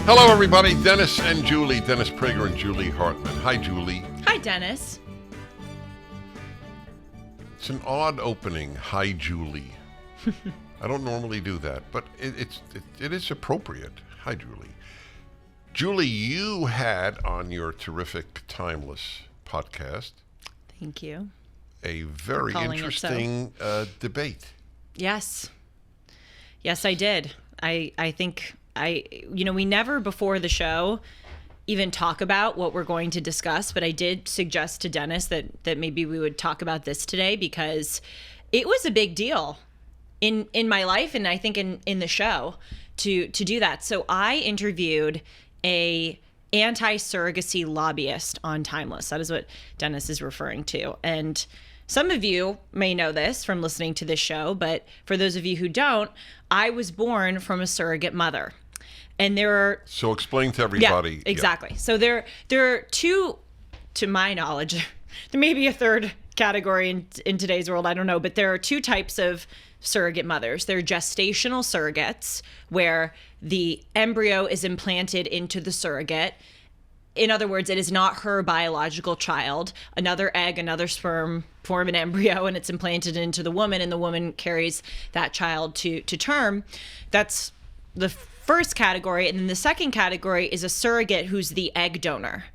Hello, everybody. Dennis and Julie. Dennis Prager and Julie Hartman. Hi, Julie. Hi, Dennis. It's an odd opening. Hi, Julie. I don't normally do that, but it is appropriate. Hi, Julie. Julie, you had on your terrific Timeless podcast. Thank you. A very interesting debate. Yes. Yes, I did. I think we never before the show even talk about what we're going to discuss, but I did suggest to Dennis that maybe we would talk about this today because it was a big deal in my life and I think in the show to do that. So I interviewed a anti-surrogacy lobbyist on Timeless. That is what Dennis is referring to. And some of you may know this from listening to this show, but for those of you who don't, I was born from a surrogate mother. And there are... So explain to everybody. Yeah, exactly. Yeah. So there are two, to my knowledge, there may be a third category in today's world, I don't know, but there are two types of surrogate mothers. There are gestational surrogates, where the embryo is implanted into the surrogate. In other words, it is not her biological child. Another egg, another sperm form an embryo, and it's implanted into the woman, and the woman carries that child to term. That's the first category. And then the second category is a surrogate who's the egg donor.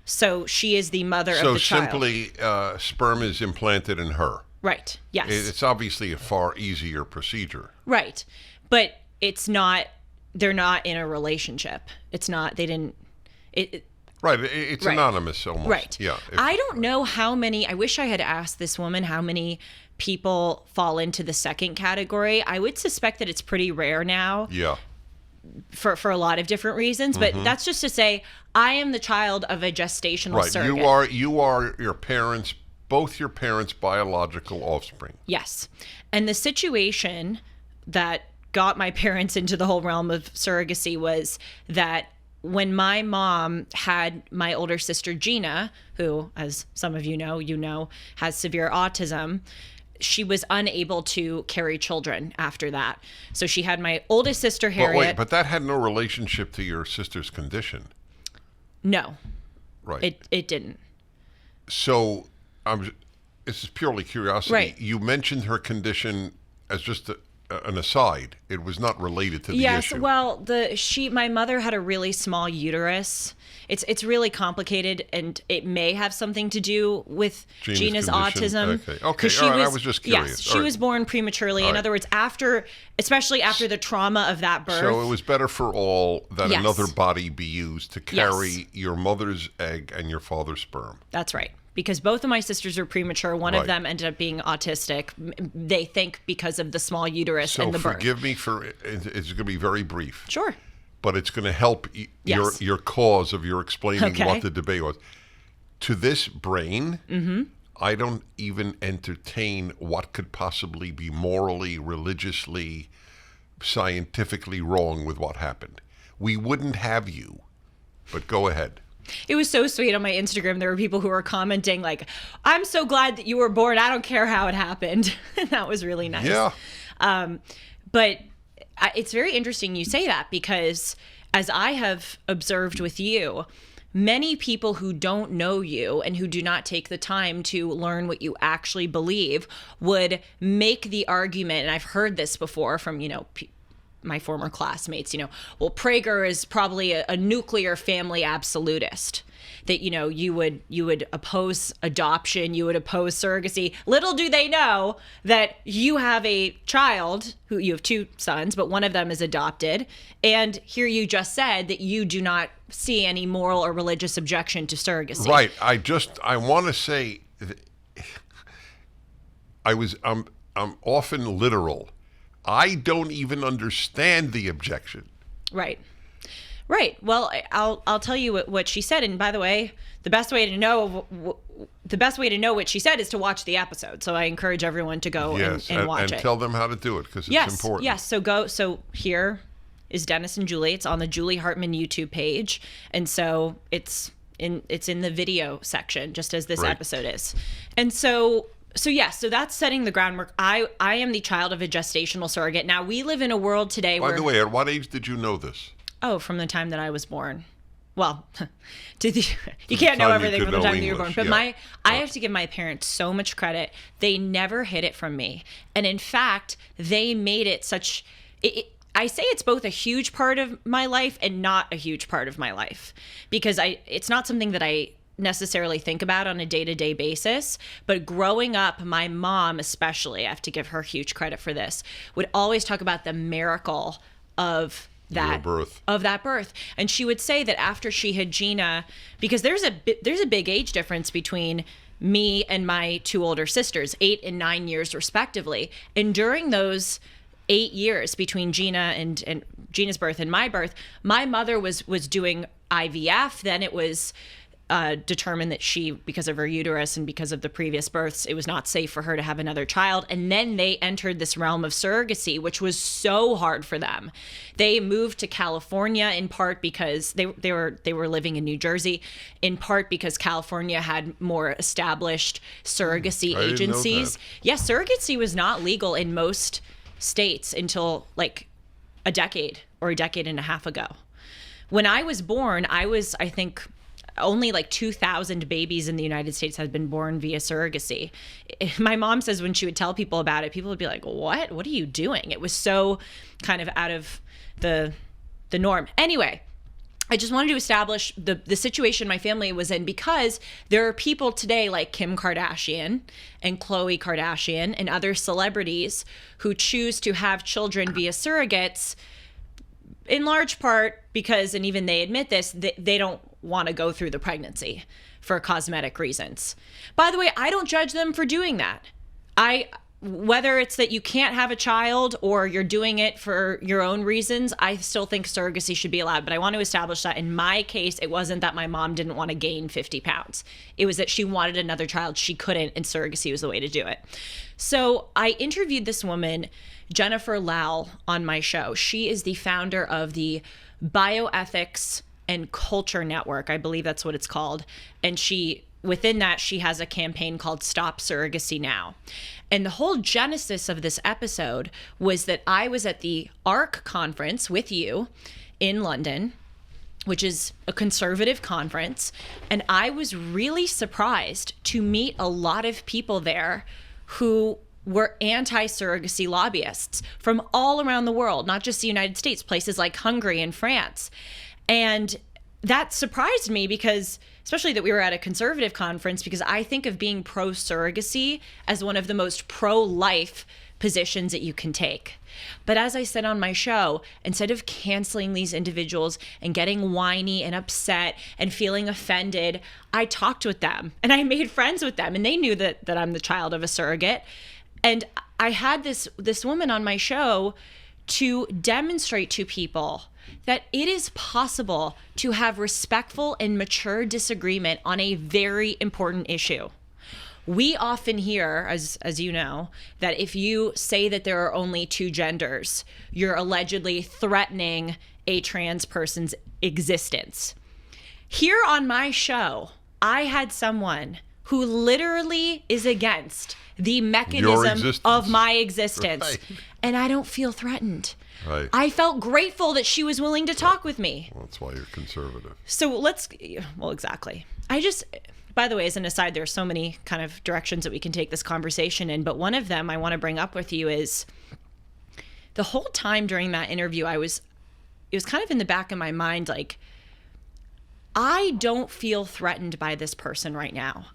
So she is the mother of the child. So simply, sperm is implanted in her. Right. Yes. It's obviously a far easier procedure. Right. But it's not, they're not in a relationship. It's not, they didn't, Right. It's right. Anonymous almost. Right. Yeah. I don't know how many, I wish I had asked this woman how many people fall into the second category. I would suspect that it's pretty rare now. Yeah. For a lot of different reasons, but that's just to say I am the child of a gestational surrogate. You are your parents, both your parents' biological offspring. Yes. And the situation that got my parents into the whole realm of surrogacy was that when my mom had my older sister Gina, who, as some of you know, has severe autism, she was unable to carry children after that. So she had my oldest sister, Harriet. But that had no relationship to your sister's condition. No. Right. It didn't. So this is purely curiosity. Right. You mentioned her condition as just an aside. It was not related to the issue. Yes, well, my mother had a really small uterus. It's really complicated, and it may have something to do with Gina's autism. Okay. All right. I was just curious. Yes, she was born prematurely. In other words, especially after the trauma of that birth. So it was better for all that another body be used to carry your mother's egg and your father's sperm. That's right. Because both of my sisters were premature. One of them ended up being autistic. They think because of the small uterus and the birth. So forgive me it's going to be very brief. Sure. But it's going to help your cause of your explaining what the debate was. To this brain, I don't even entertain what could possibly be morally, religiously, scientifically wrong with what happened. We wouldn't have you, but go ahead. It was so sweet on my Instagram. There were people who were commenting like, I'm so glad that you were born. I don't care how it happened. And that was really nice. Yeah. But it's very interesting you say that because as I have observed with you, many people who don't know you and who do not take the time to learn what you actually believe would make the argument, and I've heard this before from, my former classmates, well, Prager is probably a nuclear family absolutist. That, you would oppose adoption, you would oppose surrogacy. Little do they know that you have a child who you have two sons, but one of them is adopted. And here you just said that you do not see any moral or religious objection to surrogacy. Right. I want to say I'm often literal. I don't even understand the objection. Right. Well, I'll tell you what she said. And by the way, the best way to know what she said is to watch the episode. So I encourage everyone to go and watch it. And tell them how to do it because it's important. Yes. So here is Dennis and Julie. It's on the Julie Hartman YouTube page, and so it's in the video section, just as this episode is. And so that's setting the groundwork. I am the child of a gestational surrogate. Now, we live in a world today where... By the way, at what age did you know this? Oh, from the time that I was born. Well, you can't know everything from the time that you were born. But I have to give my parents so much credit. They never hid it from me. And in fact, they made it such... I say it's both a huge part of my life and not a huge part of my life. Because it's not something that I necessarily think about on a day-to-day basis. But growing up, my mom especially, I have to give her huge credit for this, would always talk about the miracle of that birth. And she would say that after she had Gina, because there's a big age difference between me and my two older sisters, 8 and 9 years respectively. And during those 8 years between Gina and Gina's birth and my birth, my mother was doing IVF. Then it was determined that she, because of her uterus and because of the previous births, it was not safe for her to have another child. And then they entered this realm of surrogacy, which was so hard for them. They moved to California in part because they were living in New Jersey, in part because California had more established surrogacy agencies. Yes, surrogacy was not legal in most states until like a decade or a decade and a half ago. When I was born, I think only like 2,000 babies in the United States had been born via surrogacy. My mom says when she would tell people about it, people would be like, what? What are you doing? It was so kind of out of the norm. Anyway, I just wanted to establish the situation my family was in, because there are people today like Kim Kardashian and Khloe Kardashian and other celebrities who choose to have children via surrogates, in large part because, and even they admit this, they don't want to go through the pregnancy for cosmetic reasons. By the way, I don't judge them for doing that. Whether it's that you can't have a child or you're doing it for your own reasons, I still think surrogacy should be allowed. But I want to establish that in my case, it wasn't that my mom didn't want to gain 50 pounds. It was that she wanted another child. She couldn't, and surrogacy was the way to do it. So I interviewed this woman, Jennifer Lau, on my show. She is the founder of the Bioethics and Culture Network. I believe that's what it's called. And within that, she has a campaign called Stop Surrogacy Now. And the whole genesis of this episode was that I was at the ARC conference with you in London, which is a conservative conference. And I was really surprised to meet a lot of people there who were anti-surrogacy lobbyists from all around the world, not just the United States, places like Hungary and France. And that surprised me, because especially that we were at a conservative conference, because I think of being pro-surrogacy as one of the most pro-life positions that you can take. But as I said on my show, instead of canceling these individuals and getting whiny and upset and feeling offended, I talked with them and I made friends with them, and they knew that I'm the child of a surrogate. And I had this woman on my show to demonstrate to people that it is possible to have respectful and mature disagreement on a very important issue. We often hear, as you know, that if you say that there are only two genders, you're allegedly threatening a trans person's existence. Here on my show, I had someone who literally is against the mechanism of my existence. Right. And I don't feel threatened. Right. I felt grateful that she was willing to talk with me. Well, that's why you're conservative. So exactly. By the way, as an aside, there are so many kind of directions that we can take this conversation in, but one of them I want to bring up with you is the whole time during that interview, it was kind of in the back of my mind, like, I don't feel threatened by this person right now.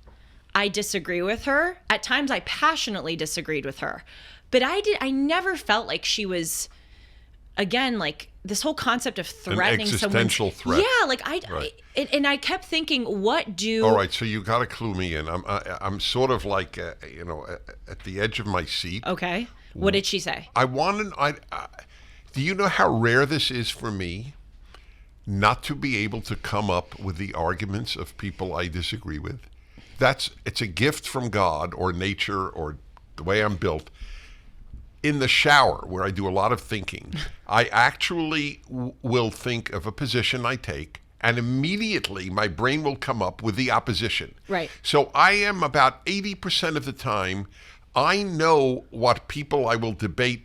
I disagree with her. At times I passionately disagreed with her, but I never felt like she was, again, like this whole concept of threatening someone. An existential threat. Yeah, like right. And I kept thinking, what do... All right, so you got to clue me in. I'm sort of like, at the edge of my seat. Okay. What did she say? Do you know how rare this is for me not to be able to come up with the arguments of people I disagree with? It's a gift from God or nature or the way I'm built. In the shower, where I do a lot of thinking, I actually will think of a position I take, and immediately my brain will come up with the opposition. Right. So I am about 80% of the time, I know what people I will debate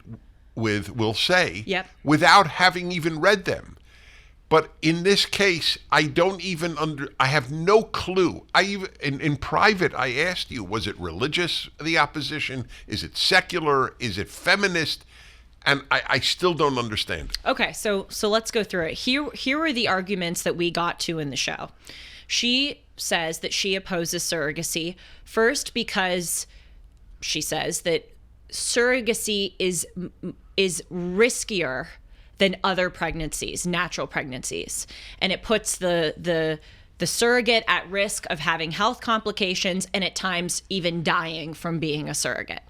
with will say, yep, without having even read them. But in this case, I don't even I have no clue. In private, I asked you, was it religious, the opposition? Is it secular? Is it feminist? And I still don't understand. Okay, so let's go through it. Here are the arguments that we got to in the show. She says that she opposes surrogacy, first because she says that surrogacy is riskier than other pregnancies, natural pregnancies. And it puts the surrogate at risk of having health complications and at times even dying from being a surrogate.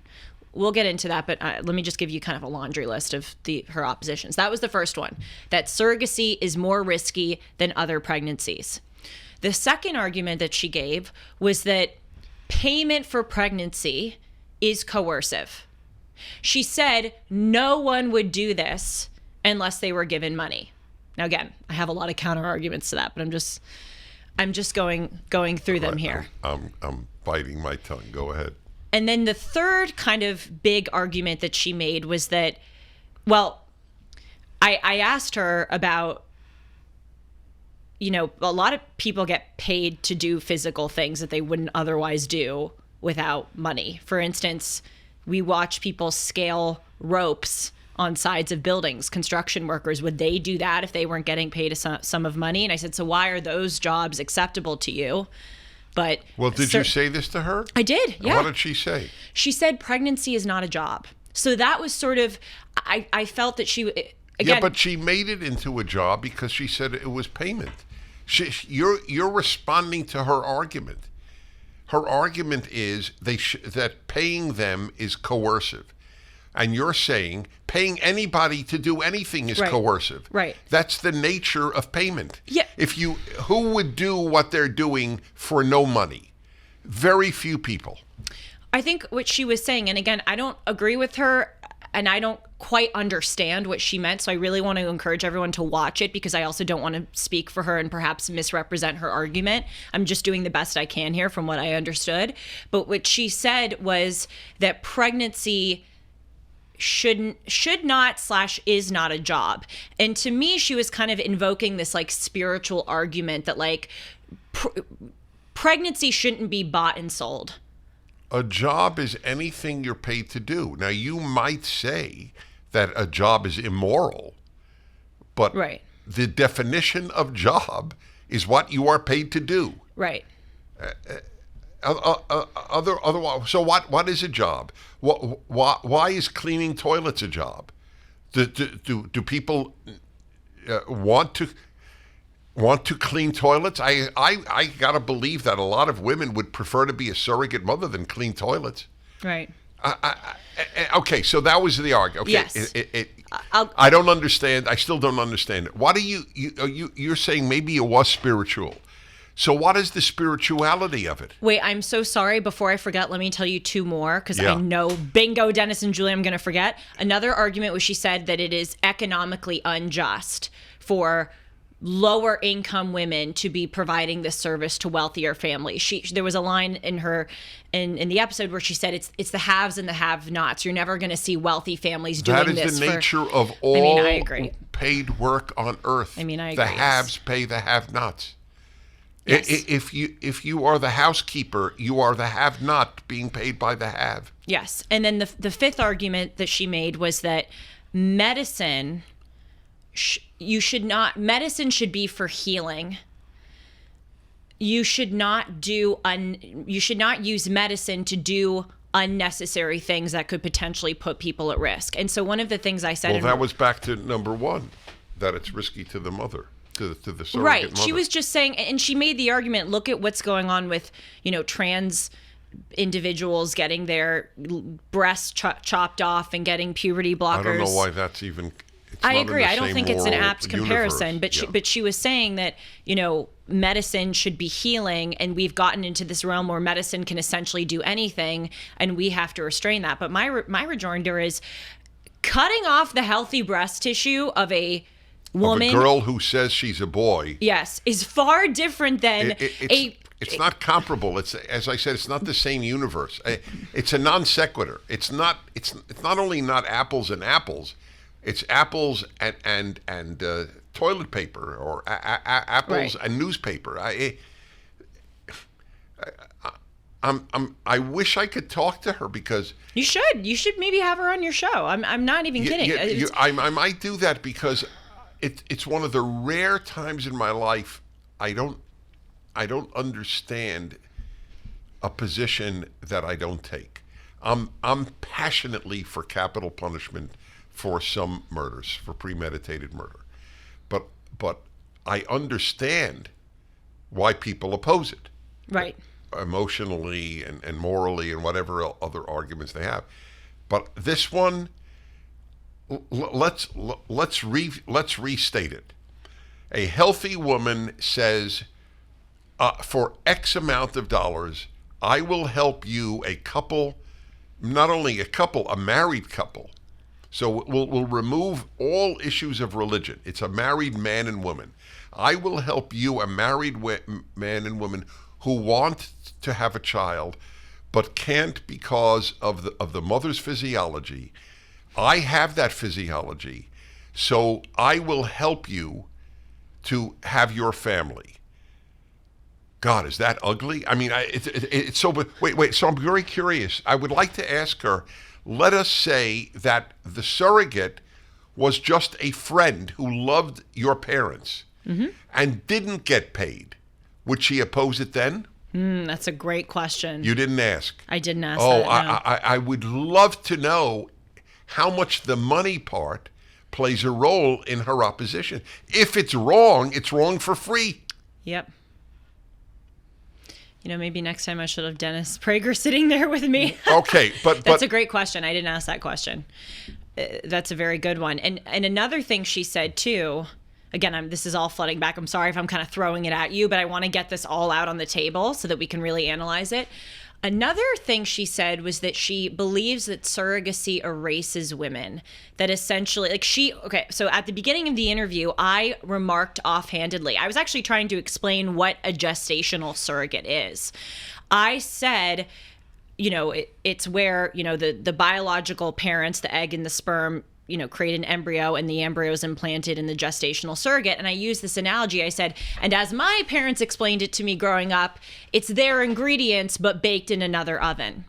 We'll get into that, but let me just give you kind of a laundry list of her oppositions. That was the first one, that surrogacy is more risky than other pregnancies. The second argument that she gave was that payment for pregnancy is coercive. She said no one would do this unless they were given money. Now, again, I have a lot of counter arguments to that, but I'm just going through them here. I'm biting my tongue. Go ahead. And then the third kind of big argument that she made was that, well, I asked her about, a lot of people get paid to do physical things that they wouldn't otherwise do without money. For instance, we watch people scale ropes on sides of buildings. Construction workers, would they do that if they weren't getting paid a sum of money? And I said, so why are those jobs acceptable to you? But did you say this to her? I did, yeah. What did she say? She said pregnancy is not a job. So that was sort of, I felt that she, again. Yeah, but she made it into a job because she said it was payment. You're responding to her argument. Her argument is that paying them is coercive. And you're saying paying anybody to do anything is coercive. Right. That's the nature of payment. Yeah. Who would do what they're doing for no money? Very few people. I think what she was saying, and again, I don't agree with her, and I don't quite understand what she meant, so I really want to encourage everyone to watch it because I also don't want to speak for her and perhaps misrepresent her argument. I'm just doing the best I can here from what I understood. But what she said was that pregnancy should not / is not a job. And to me, she was kind of invoking this like spiritual argument that like pregnancy shouldn't be bought and sold. A job is anything you're paid to do. Now, you might say that a job is immoral, but the definition of job is what you are paid to do. Right. So what is a job? Why is cleaning toilets a job? Do people want to clean toilets? I gotta believe that a lot of women would prefer to be a surrogate mother than clean toilets. Right. Okay, so that was the argument. Okay, yes. I don't understand. I still don't understand it. Why do you're saying maybe it was spiritual? So what is the spirituality of it? Wait, I'm so sorry. Before I forget, let me tell you two more because I know, bingo, Dennis and Julie, I'm going to forget. Another argument was she said that it is economically unjust for lower income women to be providing this service to wealthier families. There was a line in the episode where she said it's the haves and the have-nots. You're never going to see wealthy families doing this. That is the nature of all paid work on earth. I agree. The haves pay the have-nots. Yes. If you are the housekeeper, you are the have-not being paid by the have. Yes. And then the fifth argument that she made was that medicine medicine should be for healing. You should not use medicine to do unnecessary things that could potentially put people at risk. And so one of the things I said that was back to number one, that it's risky to the mother. To the surrogate right. mother. She was just saying, and she made the argument, look at what's going on with, trans individuals getting their breasts chopped off and getting puberty blockers. I don't know why that's even... I agree. I don't think it's an apt comparison, but she was saying that, medicine should be healing, and we've gotten into this realm where medicine can essentially do anything, and we have to restrain that. But my rejoinder is cutting off the healthy breast tissue of a woman, of a girl who says she's a boy, yes, is far different than it's not comparable. It's, as I said, it's not the same universe. It's a non sequitur. It's not only not apples and apples, it's apples and toilet paper or apples and newspaper. I wish I could talk to her because you should maybe have her on your show. I'm not even kidding. I might do that because it's one of the rare times in my life I don't understand a position that I don't take. I'm passionately for capital punishment for some murders, for premeditated murder, but I understand why people oppose it. Right. Emotionally and morally and whatever other arguments they have, but this one, let's restate it. A healthy woman says, for X amount of dollars, I will help you, a couple, not only a couple, a married couple. So we'll remove all issues of religion. It's a married man and woman. I will help you, a married man and woman who want to have a child but can't because of the mother's physiology. I have that physiology, so I will help you to have your family. God, is that ugly? I mean, it's so. But wait. So I'm very curious. I would like to ask her. Let us say that the surrogate was just a friend who loved your parents and didn't get paid. Would she oppose it then? That's a great question. You didn't ask. I didn't ask that, no. I would love to know how much the money part plays a role in her opposition. If it's wrong for free. Yep. Maybe next time I should have Dennis Prager sitting there with me. Okay, but that's a great question. I didn't ask that question. That's a very good one. And another thing she said too. Again, this is all flooding back. I'm sorry if I'm kind of throwing it at you, but I want to get this all out on the table so that we can really analyze it. Another thing she said was that she believes that surrogacy erases women. That essentially, so at the beginning of the interview, I remarked offhandedly. I was actually trying to explain what a gestational surrogate is. I said, it's where, the biological parents, the egg and the sperm, create an embryo and the embryo is implanted in the gestational surrogate. And I used this analogy. I said, and as my parents explained it to me growing up, it's their ingredients, but baked in another oven.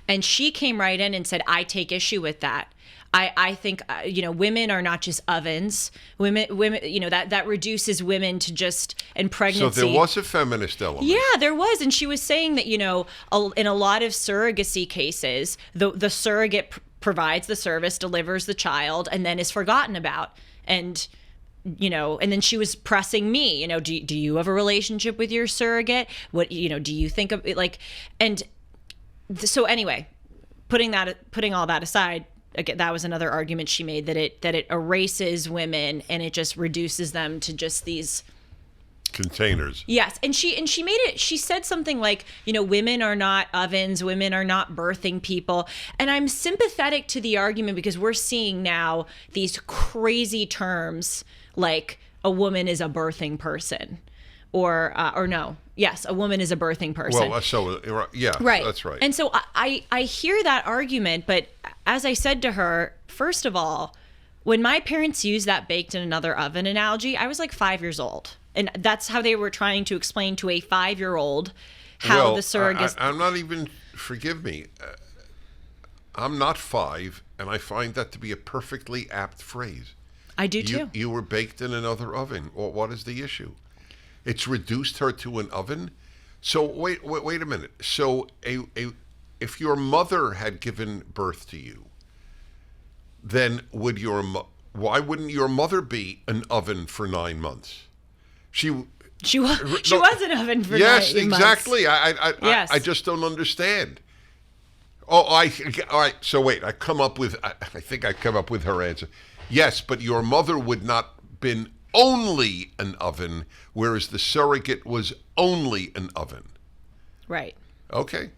And she came right in and said, I take issue with that. I think, women are not just ovens. Women, that reduces women to just, and pregnancy. So there was a feminist element. Yeah, there was. And she was saying that, in a lot of surrogacy cases, the surrogate provides the service, delivers the child, and then is forgotten about. And then she was pressing me, do you have a relationship with your surrogate? What, do you think of it? So anyway, putting all that aside, again, that was another argument she made, that it erases women and it just reduces them to just these containers. Yes. And she said something like, women are not ovens, women are not birthing people. And I'm sympathetic to the argument because we're seeing now these crazy terms like a woman is a birthing person or no. Yes, a woman is a birthing person. Well, yeah, right. That's right. And so I hear that argument, but as I said to her, first of all, when my parents used that baked in another oven analogy, I was like 5 years old. And that's how they were trying to explain to a 5-year-old how the surrogate. I'm not even, forgive me, I'm not 5, and I find that to be a perfectly apt phrase. I do too. You were baked in another oven. Well, what is the issue? It's reduced her to an oven? So wait a minute. So if your mother had given birth to you, then why wouldn't your mother be an oven for 9 months? She was an oven for 9 months. Yes, exactly. Yes. I just don't understand. All right. So wait, I think I come up with her answer. Yes, but your mother would not been only an oven, whereas the surrogate was only an oven. Right. Okay.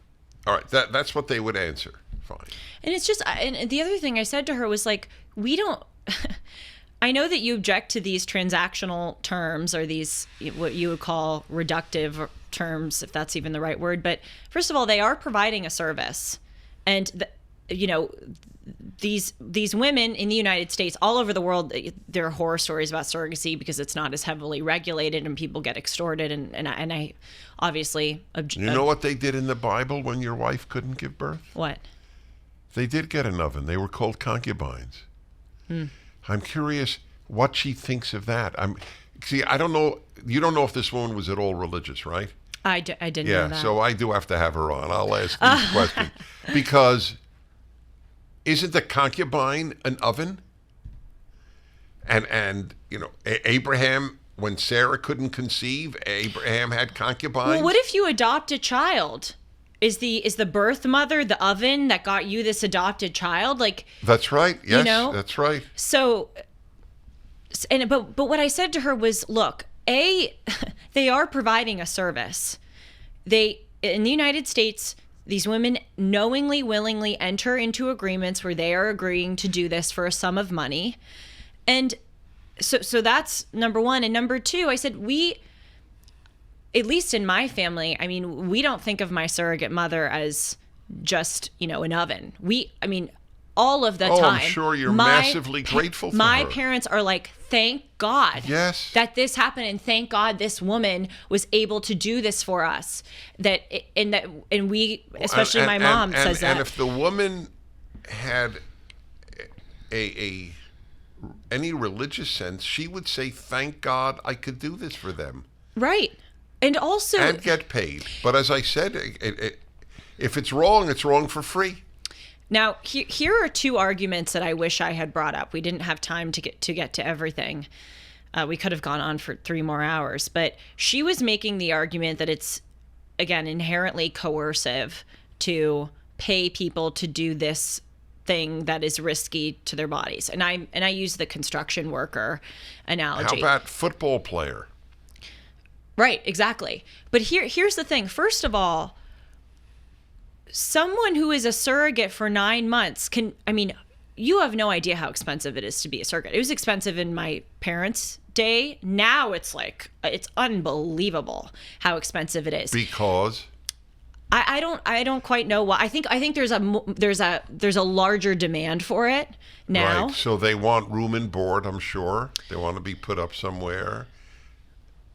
All right. That's what they would answer. Fine. And it's just, and the other thing I said to her was like, we don't. I know that you object to these transactional terms or these, what you would call reductive terms, if that's even the right word. But first of all, they are providing a service. And you know, these women in the United States, all over the world, there are horror stories about surrogacy because it's not as heavily regulated and people get extorted. And I obviously... You know what they did in the Bible when your wife couldn't give birth? What? They did get an oven. They were called concubines. I'm curious what she thinks of that. I don't know. You don't know if this woman was at all religious, right? I didn't know that. Yeah, so I do have to have her on. I'll ask these questions. Because isn't the concubine an oven? And you know, Abraham, when Sarah couldn't conceive, Abraham had concubines. Well, what if you adopt a child? Is the birth mother the oven that got you this adopted child? Like, that's right. Yes, you know? That's right. So, but what I said to her was, look, they are providing a service. In the United States, these women knowingly, willingly enter into agreements where they are agreeing to do this for a sum of money. And so that's number one. And number two, I said, at least in my family, I mean, we don't think of my surrogate mother as just, you know, an oven. All of the time. I'm sure you're massively grateful for my her. parents are like, thank God that this happened, and thank God this woman was able to do this for us. And we, especially my mom, says that. And if the woman had any religious sense, she would say, thank God I could do this for them. Right. And also... And get paid. But as I said, if it's wrong for free. Now, here are two arguments that I wish I had brought up. We didn't have time to get to everything. We could have gone on for 3 more hours. But she was making the argument that it's, again, inherently coercive to pay people to do this thing that is risky to their bodies. And I use the construction worker analogy. How about football player? Right, exactly. But here's the thing. First of all, someone who is a surrogate for 9 months you have no idea how expensive it is to be a surrogate. It was expensive in my parents' day. Now it's unbelievable how expensive it is. Because I don't quite know why. I think there's a larger demand for it now. Right. So they want room and board, I'm sure. They want to be put up somewhere.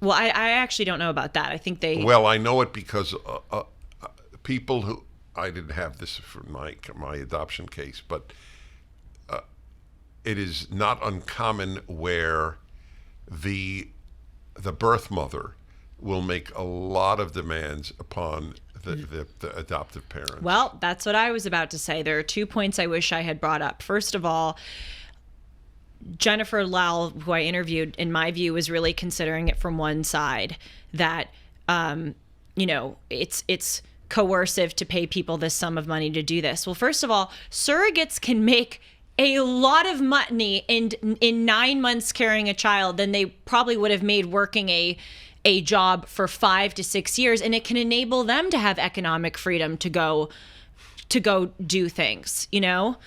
Well, I actually don't know about that. I think they... Well, I know it because people who... I didn't have this for my adoption case, but it is not uncommon where the birth mother will make a lot of demands upon the adoptive parent. Well, that's what I was about to say. There are 2 points I wish I had brought up. First of all, Jennifer Lowell, who I interviewed, in my view, was really considering it from one side, that, it's coercive to pay people this sum of money to do this. Well, first of all, surrogates can make a lot of money in 9 months carrying a child than they probably would have made working a job for 5 to 6 years, and it can enable them to have economic freedom to go do things, you know?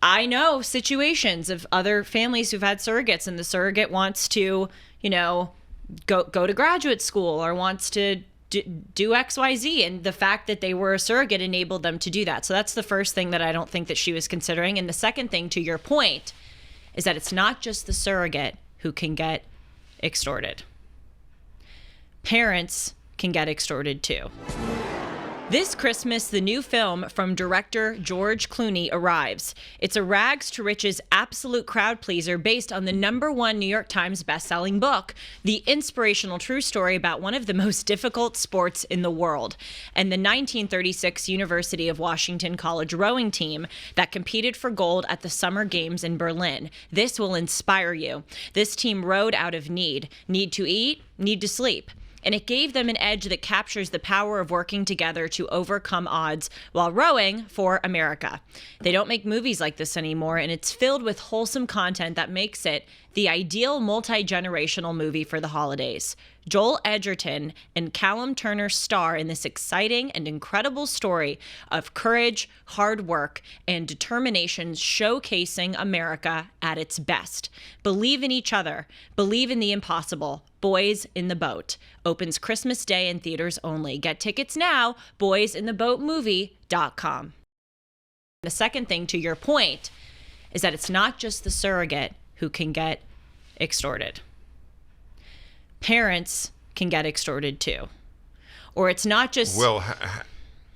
I know situations of other families who've had surrogates, and the surrogate wants to, go to graduate school or wants to do XYZ, and the fact that they were a surrogate enabled them to do that. So that's the first thing that I don't think that she was considering. And the second thing, to your point, is that it's not just the surrogate who can get extorted. Parents can get extorted too. This Christmas, the new film from director George Clooney arrives. It's a rags to riches absolute crowd pleaser based on the #1 New York Times bestselling book, the inspirational true story about one of the most difficult sports in the world, and the 1936 University of Washington College rowing team that competed for gold at the Summer Games in Berlin. This will inspire you. This team rowed out of need to eat, need to sleep. And it gave them an edge that captures the power of working together to overcome odds while rowing for America. They don't make movies like this anymore, and it's filled with wholesome content that makes it the ideal multi-generational movie for the holidays. Joel Edgerton and Callum Turner star in this exciting and incredible story of courage, hard work, and determination, showcasing America at its best. Believe in each other. Believe in the impossible. Boys in the Boat. Opens Christmas Day in theaters only. Get tickets now, boysintheboatmovie.com. The second thing, to your point, is that it's not just the surrogate who can get extorted. Parents can get extorted too. Or it's not just... Well,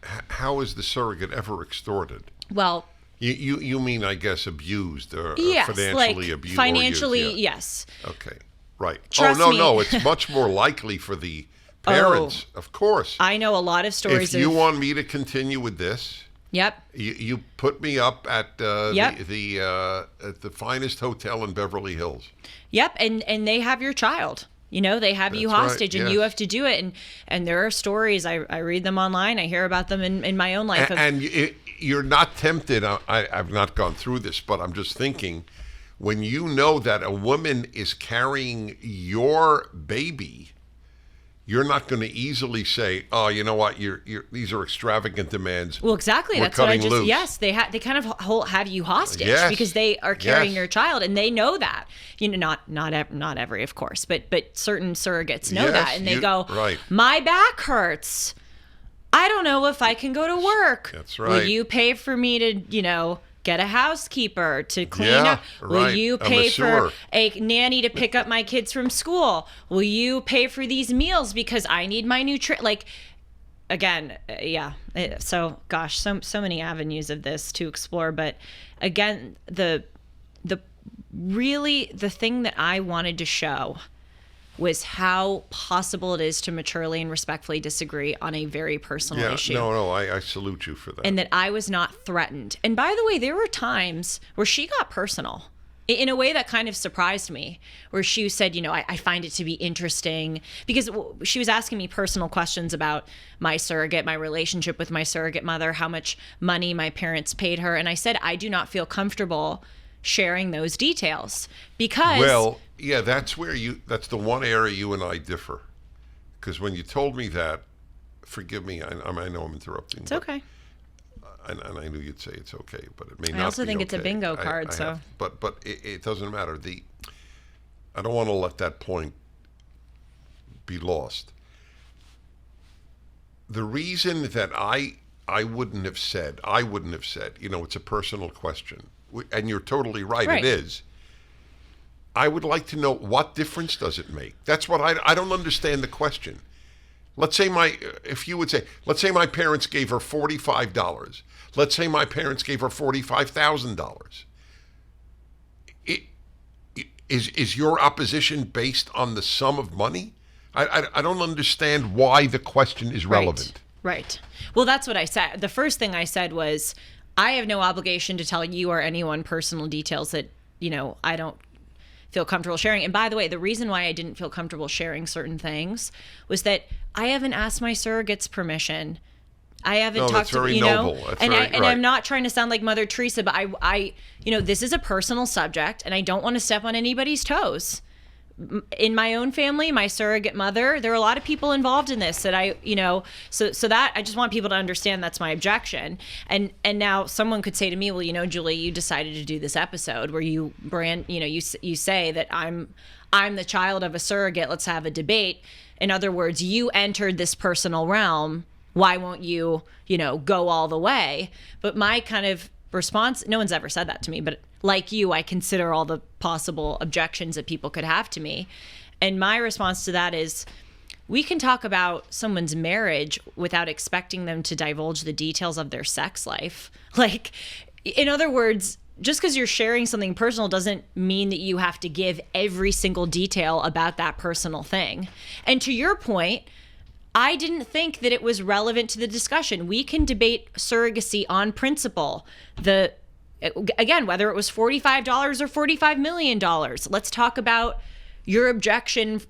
how is the surrogate ever extorted? Well... You mean, I guess, abused or yes, financially like abused? Financially, used, yes. Okay, right. Trust me. No, it's much more likely for the parents, of course. I know a lot of stories. If you want me to continue with this, yep, you put me up at yep. at the finest hotel in Beverly Hills. Yep, and they have your child. They have you hostage, and you have to do it. And there are stories. I read them online. I hear about them in my own life. You're not tempted. I've not gone through this, but I'm just thinking, when you know that a woman is carrying your baby, you're not going to easily say, "Oh, you know what? These are extravagant demands." Well, exactly. That's what I just. Loose. Yes, they kind of have you hostage because they are carrying your child, and they know that. Not every, of course, but certain surrogates know that, and they go, right. "My back hurts. I don't know if I can go to work. That's right. Will you pay for me to, get a housekeeper to clean up? Will you pay for a nanny to pick up my kids from school? Will you pay for these meals because I need my nutrition?" Like, again, yeah. So, gosh, so many avenues of this to explore. But again, the thing that I wanted to show was how possible it is to maturely and respectfully disagree on a very personal issue. No, I salute you for that. And that I was not threatened. And by the way, there were times where she got personal in a way that kind of surprised me, where she said, I find it to be interesting, because she was asking me personal questions about my surrogate, my relationship with my surrogate mother, how much money my parents paid her. And I said, I do not feel comfortable sharing those details because... Well, yeah, that's the one area you and I differ. Because when you told me that, forgive me, I know I'm interrupting. It's okay. And I knew you'd say it's okay, but it may not be. I also think it's a bingo card, But it doesn't matter. I don't want to let that point be lost. The reason that I wouldn't have said, it's a personal question. And you're totally right. It is. I would like to know, what difference does it make? That's what I don't understand the question. Let's say my parents gave her $45. Let's say my parents gave her $45,000. Is your opposition based on the sum of money? I don't understand why the question is relevant. Right. Well, that's what I said. The first thing I said was, I have no obligation to tell you or anyone personal details that, I don't feel comfortable sharing. And by the way, the reason why I didn't feel comfortable sharing certain things was that I haven't asked my surrogate's permission. I haven't talked to, noble. And I'm not trying to sound like Mother Teresa, but I this is a personal subject, and I don't want to step on anybody's toes. In my own family, my surrogate mother, there are a lot of people involved in this that so that I just want people to understand that's my objection. And now someone could say to me, well, Julie, you decided to do this episode where you you say that I'm the child of a surrogate. Let's have a debate. In other words, you entered this personal realm. Why won't you, go all the way? But my kind of response, no one's ever said that to me, but like you, I consider all the possible objections that people could have to me. And my response to that is, we can talk about someone's marriage without expecting them to divulge the details of their sex life. Like, in other words, just because you're sharing something personal doesn't mean that you have to give every single detail about that personal thing. And to your point, I didn't think that it was relevant to the discussion. We can debate surrogacy on principle. Again, whether it was $45 or $45 million, let's talk about your objection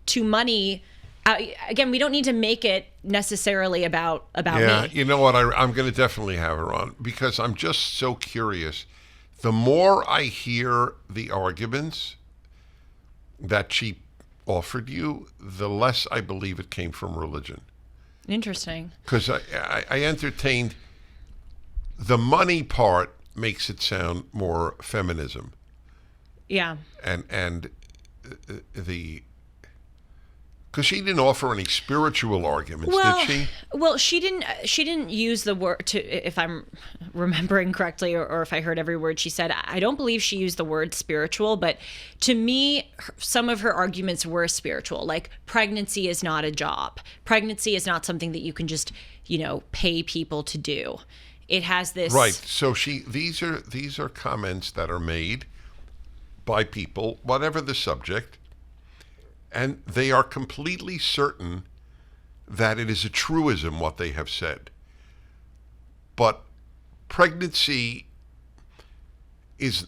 to money. Again, we don't need to make it necessarily about me. Yeah, you know what? I'm going to definitely have her on, because I'm just so curious. The more I hear the arguments that she offered you, the less I believe it came from religion. Interesting. Because I entertained the money part. Makes it sound more feminism. Yeah. And the Because she didn't offer any spiritual arguments, did she? Well, she didn't use the word, if I'm remembering correctly, or if I heard every word she said. I don't believe she used the word spiritual, but to me, some of her arguments were spiritual. Like, pregnancy is not a job. Pregnancy is not something that you can just, pay people to do. It has this... Right. So these are comments that are made by people, whatever the subject, and they are completely certain that it is a truism what they have said. But pregnancy is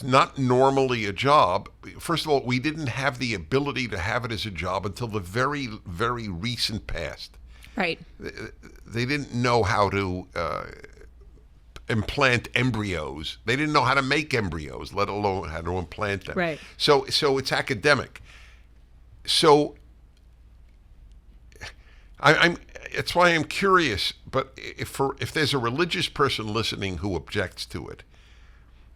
not normally a job. First of all, we didn't have the ability to have it as a job until the very, very recent past. Right. They didn't know how to implant embryos. They didn't know how to make embryos, let alone how to implant them. Right. So it's academic. So it's why I'm curious. But if there's a religious person listening who objects to it,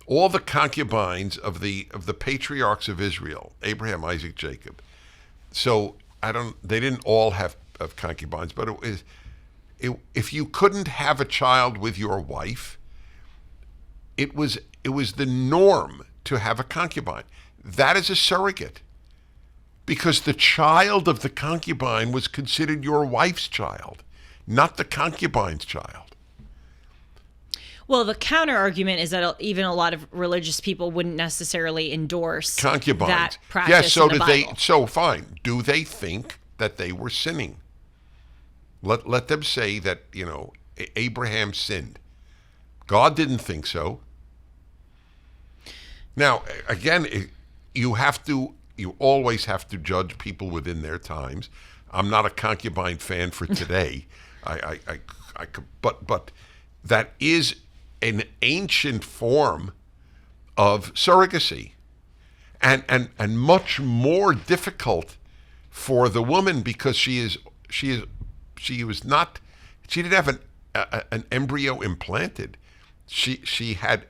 all the concubines of the patriarchs of Israel, Abraham, Isaac, Jacob. So they didn't all have concubines, but if you couldn't have a child with your wife, it was the norm to have a concubine. That is a surrogate. Because the child of the concubine was considered your wife's child, not the concubine's child. Well, the counter argument is that even a lot of religious people wouldn't necessarily endorse concubines. That practice. Yes, so in the Bible. So fine. Do they think that they were sinning? Let them say that, Abraham sinned. God didn't think so. Now, again, you always have to judge people within their times. I'm not a concubine fan for today. But that is an ancient form of surrogacy, and much more difficult for the woman because she didn't have an embryo implanted. She had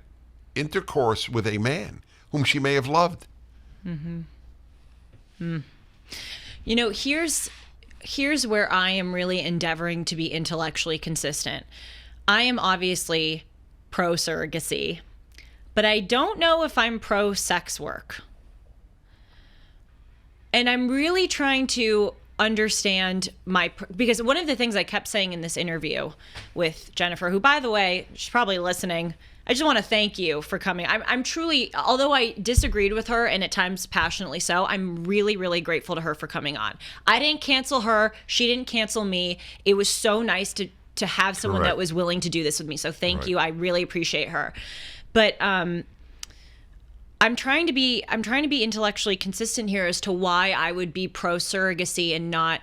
intercourse with a man whom she may have loved. Mm-hmm. Here's where I am really endeavoring to be intellectually consistent. I am obviously pro surrogacy, but I don't know if I'm pro sex work. And I'm really trying to understand because one of the things I kept saying in this interview with Jennifer, who, by the way, she's probably listening. I just want to thank you for coming. I'm truly, although I disagreed with her and at times passionately so, I'm really, really grateful to her for coming on. I didn't cancel her. She didn't cancel me. It was so nice to have someone that was willing to do this with me. So thank you. I really appreciate her. But I'm trying to be intellectually consistent here as to why I would be pro surrogacy and not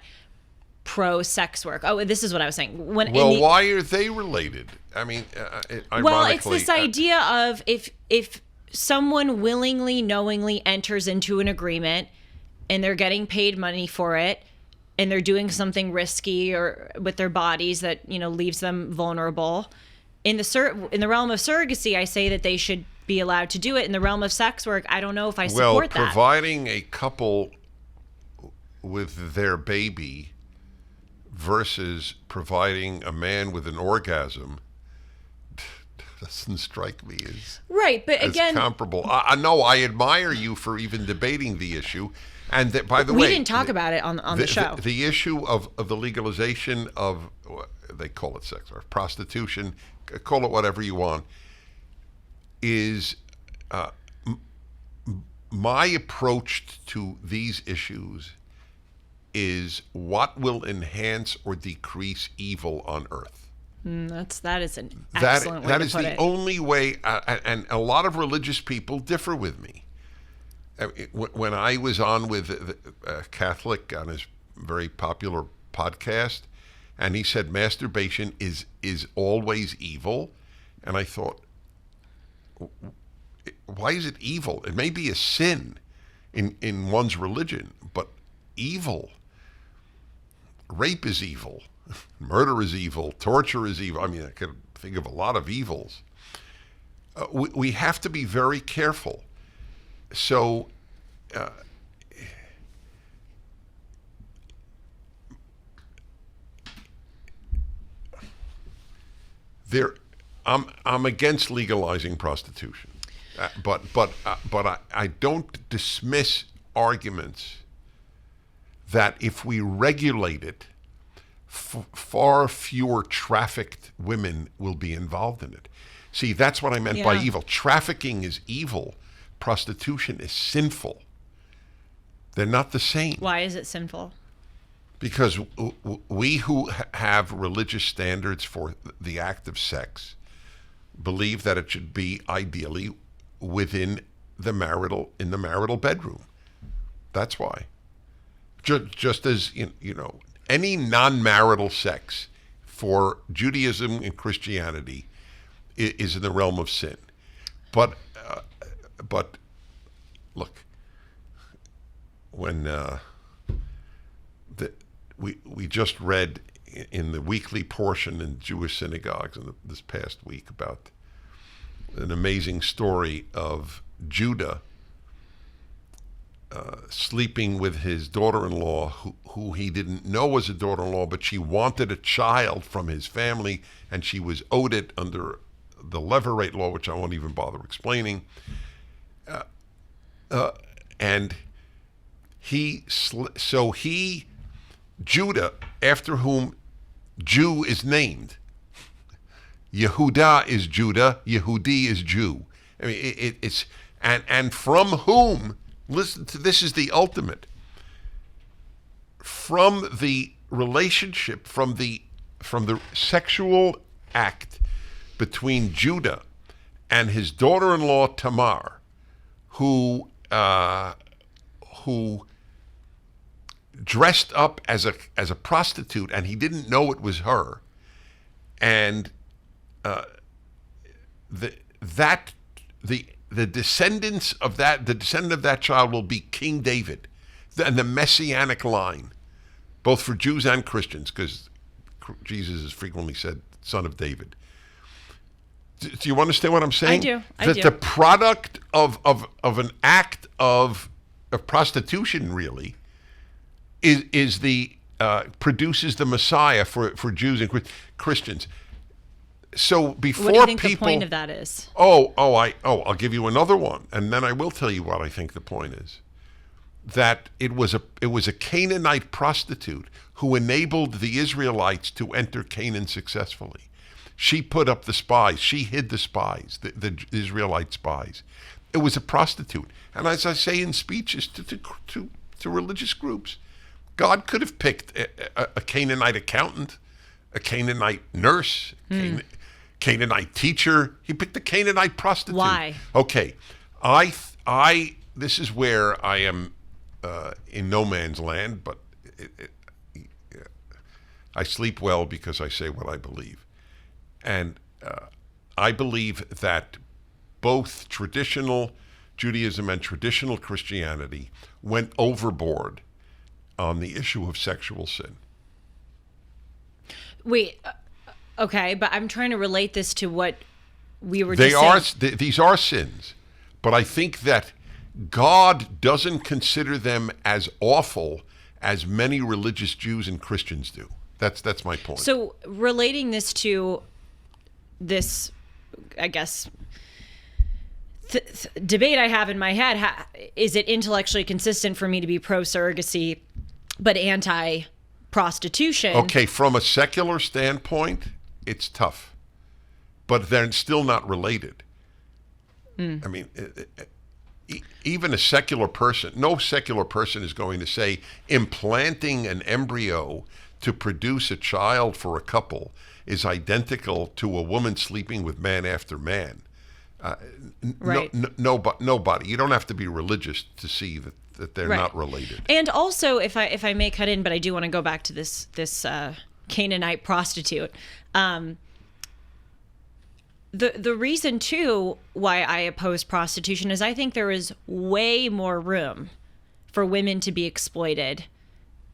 pro sex work. Oh, this is what I was saying. Why are they related? I mean, it's this idea of if someone willingly, knowingly enters into an agreement and they're getting paid money for it and they're doing something risky or with their bodies that, leaves them vulnerable. In the realm of surrogacy, I say that they should be allowed to do it. In the realm of sex work, I don't know if I support that. Well, providing a couple with their baby versus providing a man with an orgasm doesn't strike me as comparable. I know I admire you for even debating the issue, and that, by the way, we didn't talk about it on the show. The issue of the legalization of, they call it sex or prostitution, call it whatever you want, is my approach to these issues is what will enhance or decrease evil on earth. That is an excellent way to put it. That is the only way, and a lot of religious people differ with me. When I was on with a Catholic on his very popular podcast, and he said masturbation is always evil, and I thought, why is it evil? It may be a sin in one's religion, but evil. Rape is evil. Murder is evil. Torture is evil. I mean, I could think of a lot of evils. We have to be very careful. So There, I'm against legalizing prostitution, but I don't dismiss arguments that if we regulate it, far fewer trafficked women will be involved in it. See, that's what I meant by evil. Trafficking is evil. Prostitution is sinful. They're not the same. Why is it sinful? Because we who have religious standards for the act of sex believe that it should be ideally within the marital bedroom. That's why. Just as any non-marital sex for Judaism and Christianity is in the realm of sin. But look, when we just read in the weekly portion in Jewish synagogues this past week about an amazing story of Judah sleeping with his daughter-in-law, who he didn't know was a daughter-in-law, but she wanted a child from his family, and she was owed it under the levirate law, which I won't even bother explaining. And Judah, after whom Jew is named, Yehudah is Judah, Yehudi is Jew. I mean, it's and from whom. Listen to this, is the ultimate. From the relationship, from the sexual act between Judah and his daughter-in-law Tamar, who dressed up as a prostitute, and he didn't know it was her, and the descendants of the descendant of that child will be King David, and the messianic line, both for Jews and Christians, because Jesus is frequently said son of David. Do you understand what I'm saying? I do. The product of an act of prostitution really is produces the Messiah for Jews and Christians. So before what do you think people, the point of that is? I'll give you another one, and then I will tell you what I think the point is. That it was a Canaanite prostitute who enabled the Israelites to enter Canaan successfully. She put up the spies. She hid the spies, the Israelite spies. It was a prostitute, and as I say in speeches to religious groups, God could have picked a Canaanite accountant, a Canaanite nurse, Canaanite teacher. He picked a Canaanite prostitute. Why? Okay, this is where I am in no man's land, but I sleep well because I say what I believe. And I believe that both traditional Judaism and traditional Christianity went overboard on the issue of sexual sin. Wait, okay, but I'm trying to relate this to what we were just saying. These are sins, but I think that God doesn't consider them as awful as many religious Jews and Christians do. That's my point. So relating this to this, I guess, debate I have in my head, is it intellectually consistent for me to be pro-surrogacy but anti-prostitution? Okay, from a secular standpoint, it's tough, but they're still not related. I mean, even a secular person, no secular person is going to say implanting an embryo to produce a child for a couple is identical to a woman sleeping with man after man. Right. Nobody. You don't have to be religious to see that they're not related. And also, if I may cut in, but I do want to go back to this Canaanite prostitute. The reason too why I oppose prostitution is I think there is way more room for women to be exploited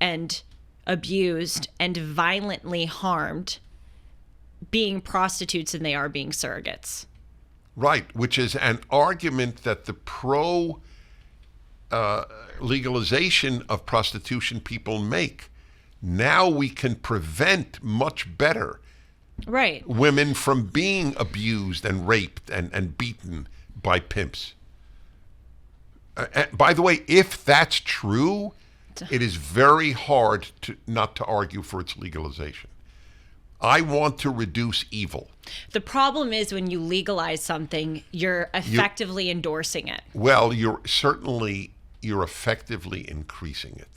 and abused and violently harmed being prostitutes than they are being surrogates. Right, which is an argument that the legalization of prostitution people make. Now we can prevent much better Right. women from being abused and raped and beaten by pimps. By the way, if that's true, it is very hard not to argue for its legalization. I want to reduce evil. The problem is when you legalize something, you're effectively endorsing it. Well, you're effectively increasing it.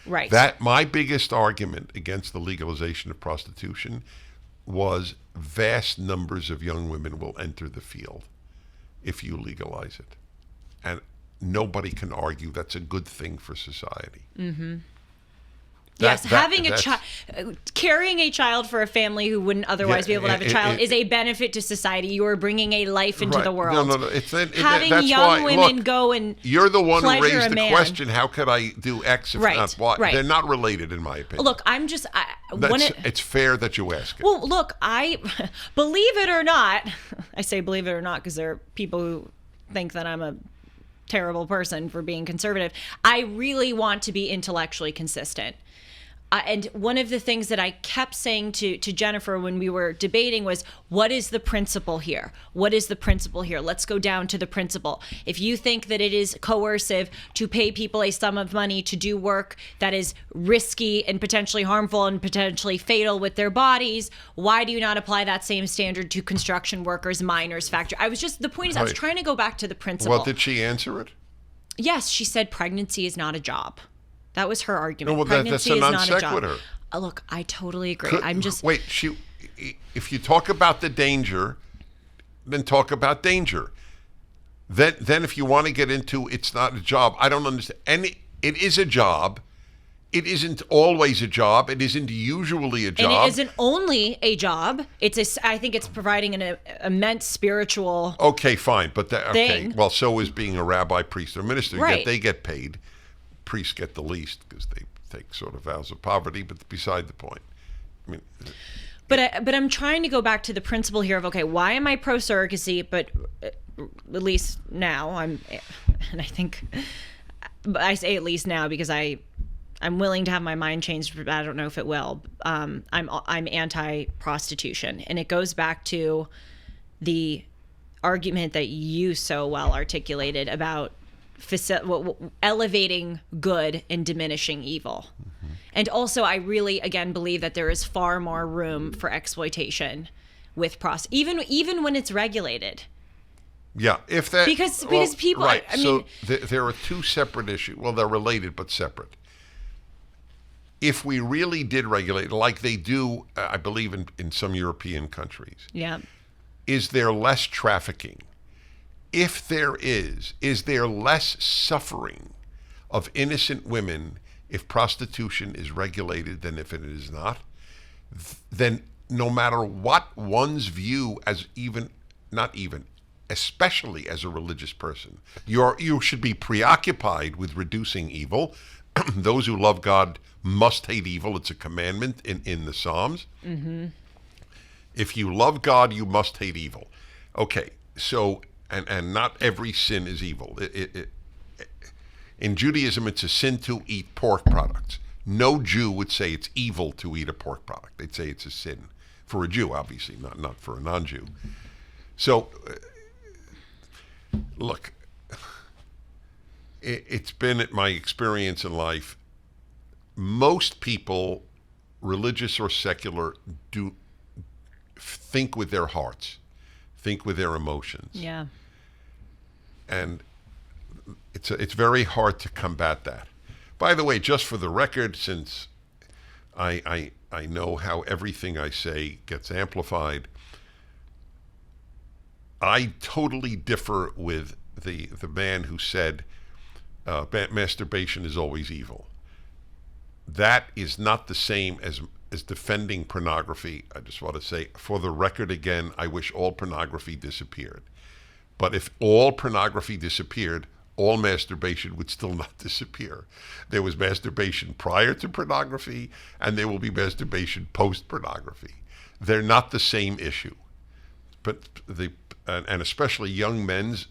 Right. That my biggest argument against the legalization of prostitution was vast numbers of young women will enter the field if you legalize it. And nobody can argue that's a good thing for society. Mm-hmm. Carrying a child for a family who wouldn't otherwise be able to have a child is a benefit to society. You are bringing a life into the world. No. Having young women go and you're the one who raised the question. How could I do X if not Y? Right. They're not related, in my opinion. Look, it's fair that you ask it. Well, look, I believe it or not. I say believe it or not because there are people who think that I'm a terrible person for being conservative. I really want to be intellectually consistent. And one of the things that I kept saying to Jennifer when we were debating was, what is the principle here? What is the principle here? Let's go down to the principle. If you think that it is coercive to pay people a sum of money to do work that is risky and potentially harmful and potentially fatal with their bodies, why do you not apply that same standard to construction workers, miners, factory? The point is, I was trying to go back to the principle. Well, did she answer it? Yes, she said pregnancy is not a job. That was her argument. No, well, pregnancy that's a is non not sequitur. a job. Look, I totally agree. If you talk about the danger, then talk about danger. Then if you want to get into it's not a job, I don't understand. And it is a job. It isn't always a job. It isn't usually a job. And it isn't only a job. I think it's providing an immense spiritual. Okay, fine, but thing. Well, so is being a rabbi, priest, or minister. Right. They get paid. Priests get the least because they take sort of vows of poverty, but beside the point. I mean, but I'm trying to go back to the principle here of, okay, why am I pro surrogacy? But at least now and I think I say at least now because I'm willing to have my mind changed, but I don't know if it will. I'm anti-prostitution, and it goes back to the argument that you so well articulated about elevating good and diminishing evil. Mm-hmm. And also, I really, again, believe that there is far more room for exploitation with even when it's regulated. Yeah, if that because people. Right. I mean, there are two separate issues. Well, they're related but separate. If we really did regulate, like they do, I believe in some European countries. Yeah. Is there less trafficking? If there is there less suffering of innocent women if prostitution is regulated than if it is not? Then no matter what one's view especially as a religious person, you should be preoccupied with reducing evil. Those who love God must hate evil. It's a commandment in the Psalms. Mm-hmm. If you love God, you must hate evil. Okay, so... And not every sin is evil. In Judaism, it's a sin to eat pork products. No Jew would say it's evil to eat a pork product. They'd say it's a sin for a Jew, obviously, not for a non-Jew. So, look, it's been my experience in life. Most people, religious or secular, do think with their hearts, think with their emotions. Yeah. And it's very hard to combat that. By the way, just for the record, since I know how everything I say gets amplified, I totally differ with the man who said masturbation is always evil. That is not the same as defending pornography. I just want to say, for the record again, I wish all pornography disappeared. But if all pornography disappeared, all masturbation would still not disappear. There was masturbation prior to pornography, and there will be masturbation post-pornography. They're not the same issue. But and especially young men's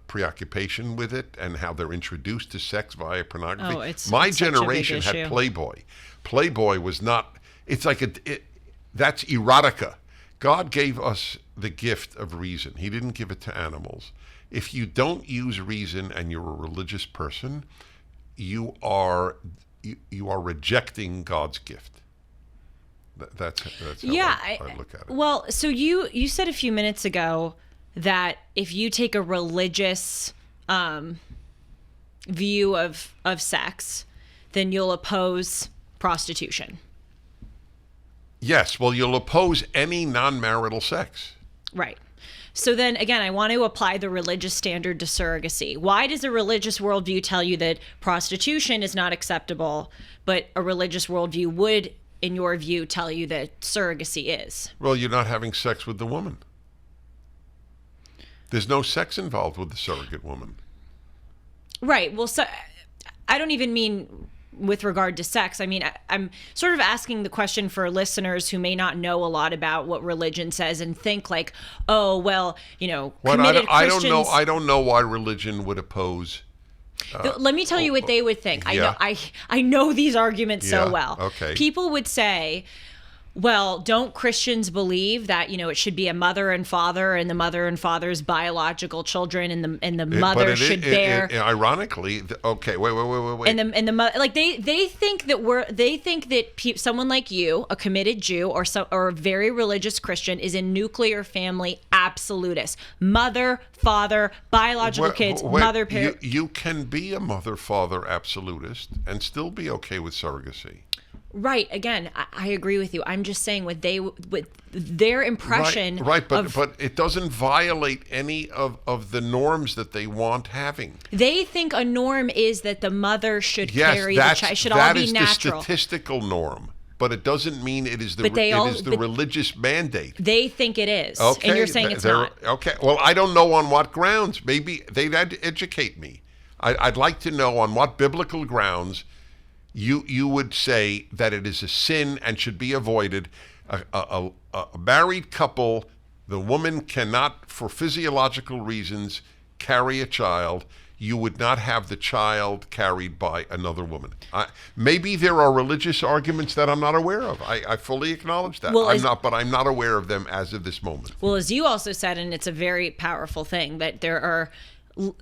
preoccupation with it and how they're introduced to sex via pornography. My generation had Playboy. Playboy was not. It's like that's erotica. God gave us the gift of reason. He didn't give it to animals. If you don't use reason and you're a religious person, you are rejecting God's gift. That's how I look at it. Well, so you said a few minutes ago that if you take a religious view of sex, then you'll oppose prostitution. Yes, well, you'll oppose any non-marital sex. Right. So then, again, I want to apply the religious standard to surrogacy. Why does a religious worldview tell you that prostitution is not acceptable, but a religious worldview would, in your view, tell you that surrogacy is? Well, you're not having sex with the woman. There's no sex involved with the surrogate woman. Right. Well, so I don't even mean with regard to sex. I mean, I'm sort of asking the question for listeners who may not know a lot about what religion says and think like, oh, well, committed Christians. I don't know why religion would oppose. Let me tell you what they would think. I know these arguments so well. Okay. People would say, well, don't Christians believe that, it should be a mother and father, and the mother and father's biological children, and the mother should bear. Ironically, okay, wait. And the mother, like they think that someone like you, a committed Jew or a very religious Christian, is a nuclear family absolutist. Mother, father, biological kids, mother, parent. You can be a mother, father absolutist and still be okay with surrogacy. Right. Again, I agree with you. I'm just saying with their impression. Right. But it doesn't violate any of the norms that they want having. They think a norm is that the mother should carry the child. It should all be natural. That is the statistical norm. But it doesn't mean it is the religious mandate. They think it is. Okay. And you're saying it's not. Okay. Well, I don't know on what grounds. Maybe they'd educate me. I'd like to know on what biblical grounds you would say that it is a sin and should be avoided. A married couple, the woman cannot, for physiological reasons, carry a child. You would not have the child carried by another woman. Maybe there are religious arguments that I'm not aware of. I fully acknowledge that. But I'm not aware of them as of this moment. Well, as you also said, and it's a very powerful thing, that there are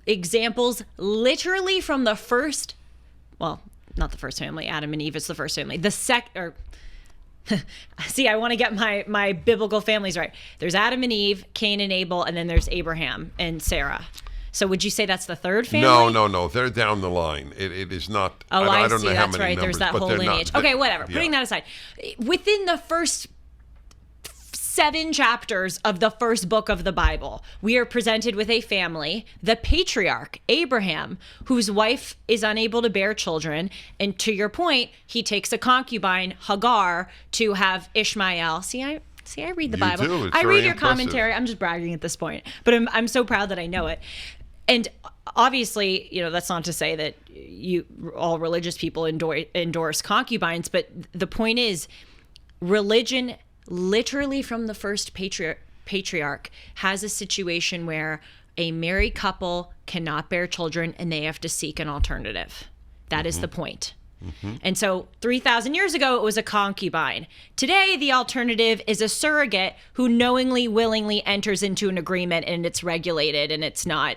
examples literally from the first, well, not the first family, Adam and Eve, it's the first family. See, I want to get my biblical families right. There's Adam and Eve, Cain and Abel, and then there's Abraham and Sarah. So would you say that's the third family? No. They're down the line. It is not. Oh, I don't see. know how That's many right. numbers, There's that whole lineage. Okay, whatever. Yeah. Putting that aside. Within the first 7 chapters of the first book of the Bible, we are presented with a family, the patriarch, Abraham, whose wife is unable to bear children. And to your point, he takes a concubine, Hagar, to have Ishmael. See, I read the Bible. Do. I read your commentary. I'm just bragging at this point. But I'm so proud that I know it. And obviously, that's not to say that all religious people endorse concubines. But the point is, religion literally from the first patriarch has a situation where a married couple cannot bear children and they have to seek an alternative. That is the point. Mm-hmm. And so 3,000 years ago, it was a concubine. Today, the alternative is a surrogate who knowingly, willingly enters into an agreement, and it's regulated and it's not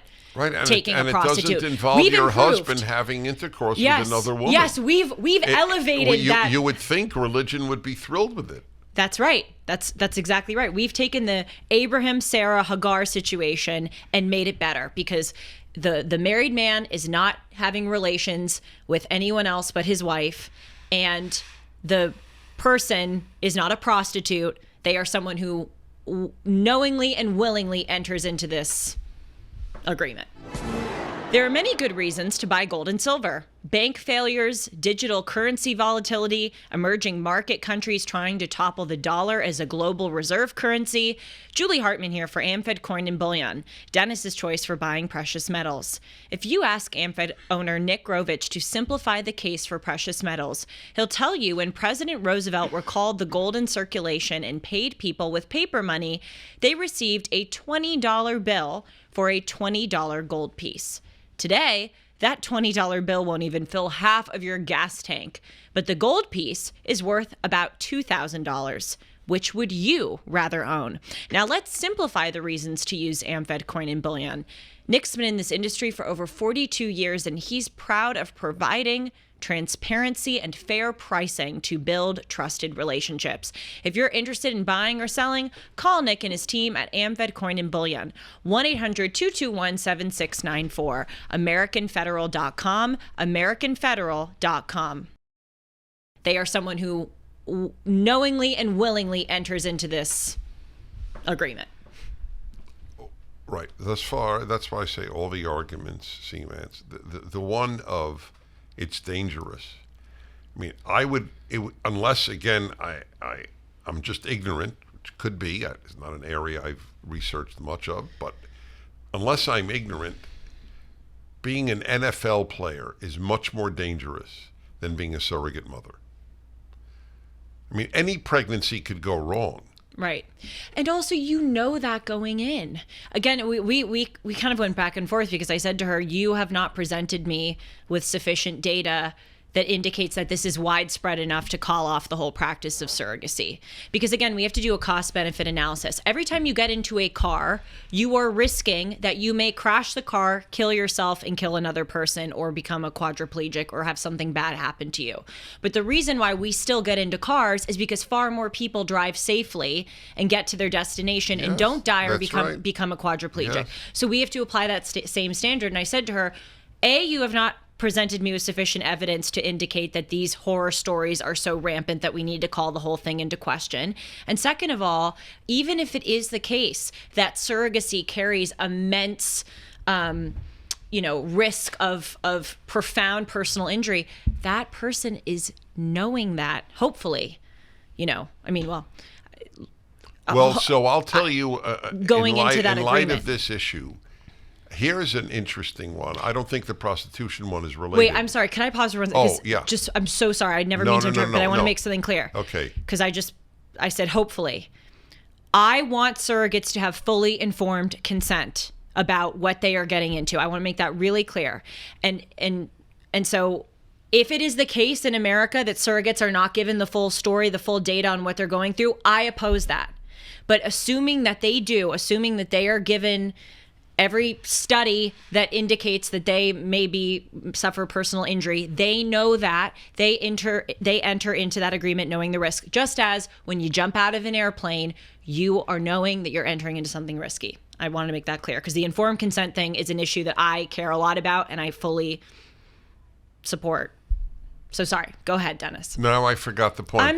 taking a prostitute. And it doesn't involve your husband having intercourse with another woman. Yes, we've elevated that. You would think religion would be thrilled with it. That's right. That's exactly right. We've taken the Abraham, Sarah, Hagar situation and made it better because the married man is not having relations with anyone else but his wife, and the person is not a prostitute. They are someone who knowingly and willingly enters into this agreement. There are many good reasons to buy gold and silver. Bank failures, digital currency volatility, emerging market countries trying to topple the dollar as a global reserve currency. Julie Hartman here for AmFed Coin and Bullion, Dennis's choice for buying precious metals. If you ask AmFed owner Nick Grovich to simplify the case for precious metals, he'll tell you when President Roosevelt recalled the gold in circulation and paid people with paper money, they received a $20 bill for a $20 gold piece. Today, that $20 bill won't even fill half of your gas tank, but the gold piece is worth about $2,000. Which would you rather own? Now, let's simplify the reasons to use AmFed coin and bullion. Nick's been in this industry for over 42 years, and he's proud of providing transparency and fair pricing to build trusted relationships. If you're interested in buying or selling, call Nick and his team at AmFed Coin and Bullion, 1-800-221-7694, AmericanFederal.com, AmericanFederal.com. They are someone who knowingly and willingly enters into this agreement. Right. Thus far, that's why I say all the arguments seem answered. The one of it's dangerous. I mean, unless, again, I'm just ignorant, which could be. It's not an area I've researched much of, but unless I'm ignorant, being an NFL player is much more dangerous than being a surrogate mother. I mean, any pregnancy could go wrong. Right. And also, that going in. Again, we kind of went back and forth because I said to her, you have not presented me with sufficient data that indicates that this is widespread enough to call off the whole practice of surrogacy. Because again, we have to do a cost-benefit analysis. Every time you get into a car, you are risking that you may crash the car, kill yourself, and kill another person, or become a quadriplegic, or have something bad happen to you. But the reason why we still get into cars is because far more people drive safely and get to their destination and don't die or become a quadriplegic. Yes. So we have to apply that same standard. And I said to her, you have not presented me with sufficient evidence to indicate that these horror stories are so rampant that we need to call the whole thing into question. And second of all, even if it is the case that surrogacy carries immense risk of profound personal injury, that person is knowing that, hopefully, so I'll tell you, going into that agreement. In light of this issue, here's an interesting one. I don't think the prostitution one is related. Wait, I'm sorry. Can I pause for one second? Oh, yeah. I'm so sorry. I never mean to interrupt, but I want to make something clear. Okay. Because I said hopefully. I want surrogates to have fully informed consent about what they are getting into. I want to make that really clear. And so if it is the case in America that surrogates are not given the full story, the full data on what they're going through, I oppose that. But assuming that they are given every study that indicates that they maybe suffer personal injury, they know that they enter into that agreement knowing the risk. Just as when you jump out of an airplane, you are knowing that you're entering into something risky. I want to make that clear because the informed consent thing is an issue that I care a lot about and I fully support. So sorry. Go ahead, Dennis. No, I forgot the point. I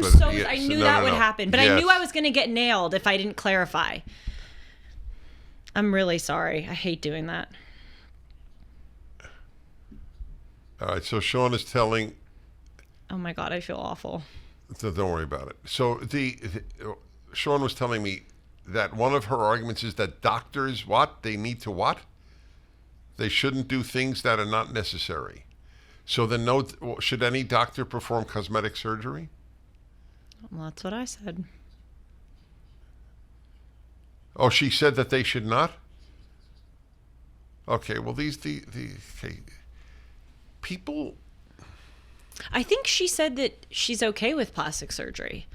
knew that would happen, but yes. I knew I was going to get nailed if I didn't clarify. I'm really sorry. I hate doing that. All right. So Sean is telling. Oh my God, I feel awful. So don't worry about it. So Sean was telling me that one of her arguments is that doctors, they need to what? They shouldn't do things that are not necessary. So then should any doctor perform cosmetic surgery? Well, that's what I said. Oh, she said that they should not? Okay, well, people... I think she said that she's okay with plastic surgery.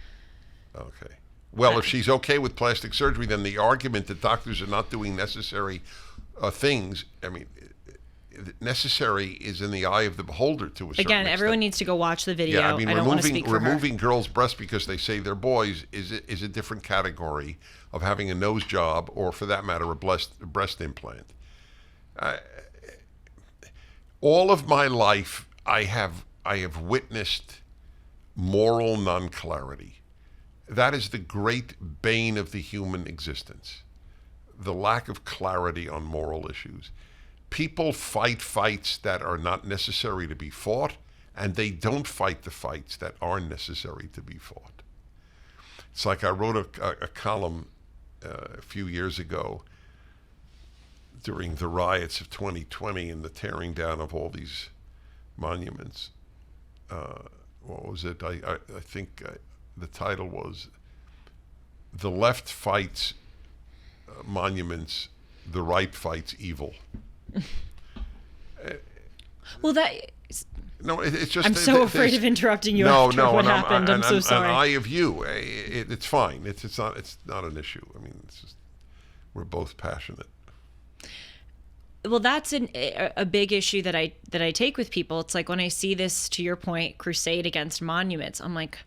Okay. Well, if she's okay with plastic surgery, then the argument that doctors are not doing necessary things, necessary is in the eye of the beholder to a certain extent. Everyone needs to go watch the video. Yeah, I don't want to speak for her. Removing girls' breasts because they say they're boys is a different category of having a nose job or, for that matter, a breast implant. All of my life, I have witnessed moral non-clarity. That is the great bane of the human existence, the lack of clarity on moral issues. People fight fights that are not necessary to be fought, and they don't fight the fights that are necessary to be fought. It's like I wrote a column a few years ago during the riots of 2020 and the tearing down of all these monuments. What was it? I think the title was "The Left Fights Monuments, the Right Fights Evil." Well, No, it's just... I'm so afraid of interrupting you after what happened. I'm so sorry. And I of you. It's fine. It's not an issue. I mean, it's just, we're both passionate. Well, that's a big issue that I take with people. It's like when I see this, to your point, crusade against monuments, I'm like,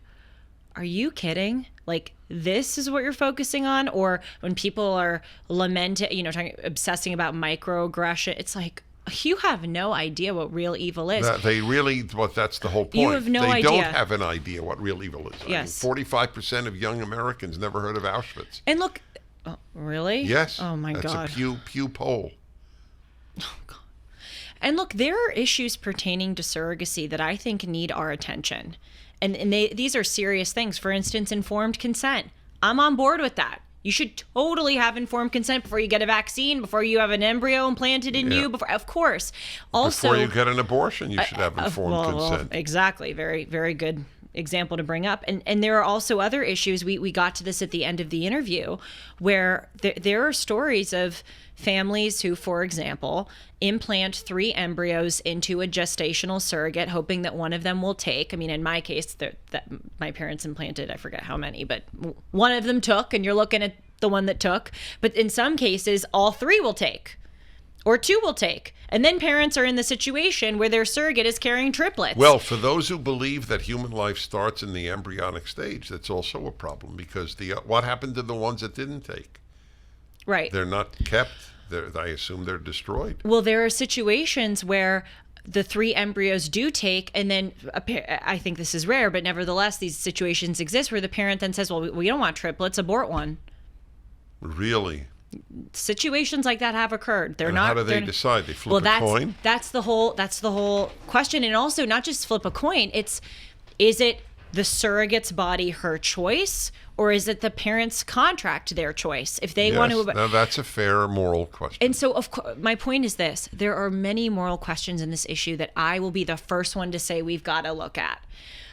are you kidding? Like, this is what you're focusing on? Or when people are lamenting, obsessing about microaggression, it's like, you have no idea what real evil is. That's the whole point. You have no idea. They don't have an idea what real evil is. Yes. 45% of young Americans never heard of Auschwitz. And look, really? Yes. Oh my God. That's a Pew poll. Oh God. And look, there are issues pertaining to surrogacy that I think need our attention. And these are serious things. For instance, informed consent. I'm on board with that. You should totally have informed consent before you get a vaccine, before you have an embryo implanted in you. Of course. Also, before you get an abortion, you should have informed consent. Exactly. Very, very good example to bring up. And there are also other issues. We got to this at the end of the interview, where there are stories of families who, for example, implant 3 embryos into a gestational surrogate, hoping that one of them will take. I mean, in my case, that my parents implanted, I forget how many, but one of them took, and you're looking at the one that took. But in some cases, all 3 will take, or 2 will take. And then parents are in the situation where their surrogate is carrying triplets. Well, for those who believe that human life starts in the embryonic stage, that's also a problem, because what happened to the ones that didn't take? Right. They're not kept. I assume they're destroyed. Well, there are situations where the 3 embryos do take, and then I think this is rare, but nevertheless, these situations exist where the parent then says, well, we don't want triplets, abort one. Really? Situations like that have occurred. How do they decide? They flip a coin? That's the whole question. And also, not just flip a coin, is it the surrogate's body her choice, or is it the parent's contract their choice? If they want to... Now that's a fair moral question. And so, of course, my point is this. There are many moral questions in this issue that I will be the first one to say we've got to look at.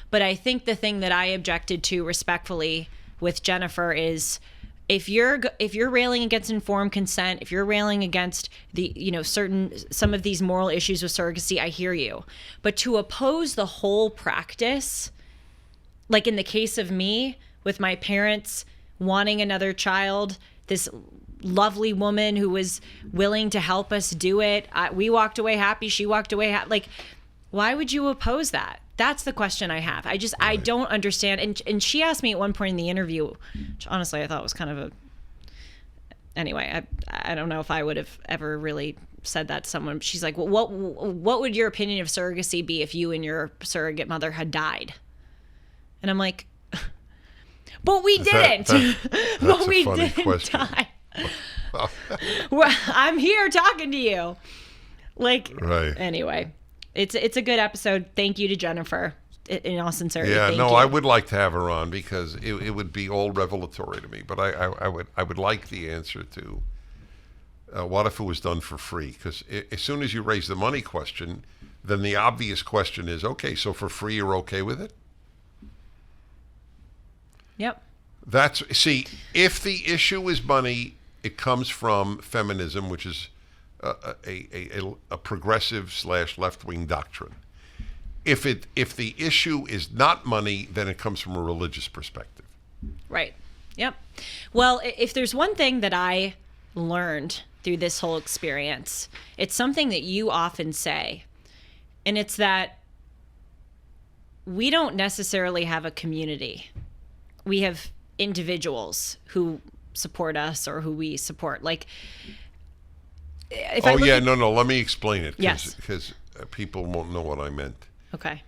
But I think the thing that I objected to respectfully with Jennifer is, if you're railing against informed consent, if you're railing against some of these moral issues with surrogacy, I hear you. But to oppose the whole practice, like in the case of me, with my parents wanting another child, this lovely woman who was willing to help us do it, we walked away happy, she walked away happy. Like, why would you oppose that? That's the question I have. I don't understand. And she asked me at one point in the interview, which honestly I thought was kind of anyway, I don't know if I would have ever really said that to someone. She's like, well, what would your opinion of surrogacy be if you and your surrogate mother had died? And I'm like, but we didn't. But we didn't die. Well, I'm here talking to you. Like, right. Anyway, it's a good episode. Thank you to Jennifer. In all sincerity, yeah, thank no, you. I would like to have her on, because it would be all revelatory to me. But I would like the answer to what if it was done for free? Because as soon as you raise the money question, then the obvious question is, okay, so for free, you're okay with it? Yep. If the issue is money, it comes from feminism, which is a progressive / left-wing doctrine. If the issue is not money, then it comes from a religious perspective. Right. Yep. Well, if there's one thing that I learned through this whole experience, it's something that you often say, and it's that we don't necessarily have a community. We have individuals who support us or who we support. Like, let me explain it. Because people won't know what I meant. Okay.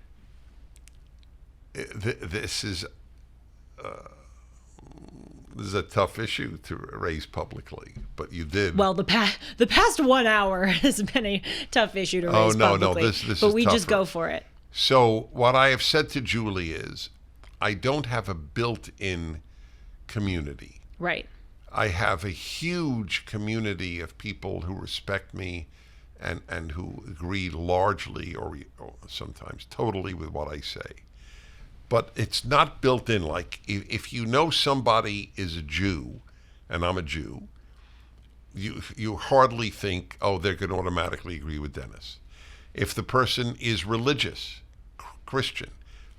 This is a tough issue to raise publicly, but you did. Well, the past 1 hour has been a tough issue to raise publicly. This but is we tougher. Just go for it. So what I have said to Julie is, I don't have a built-in community. Right. I have a huge community of people who respect me and who agree largely or sometimes totally with what I say. But it's not built in. Like, if you know somebody is a Jew, and I'm a Jew, you hardly think, oh, they're going to automatically agree with Dennis. If the person is religious, Christian,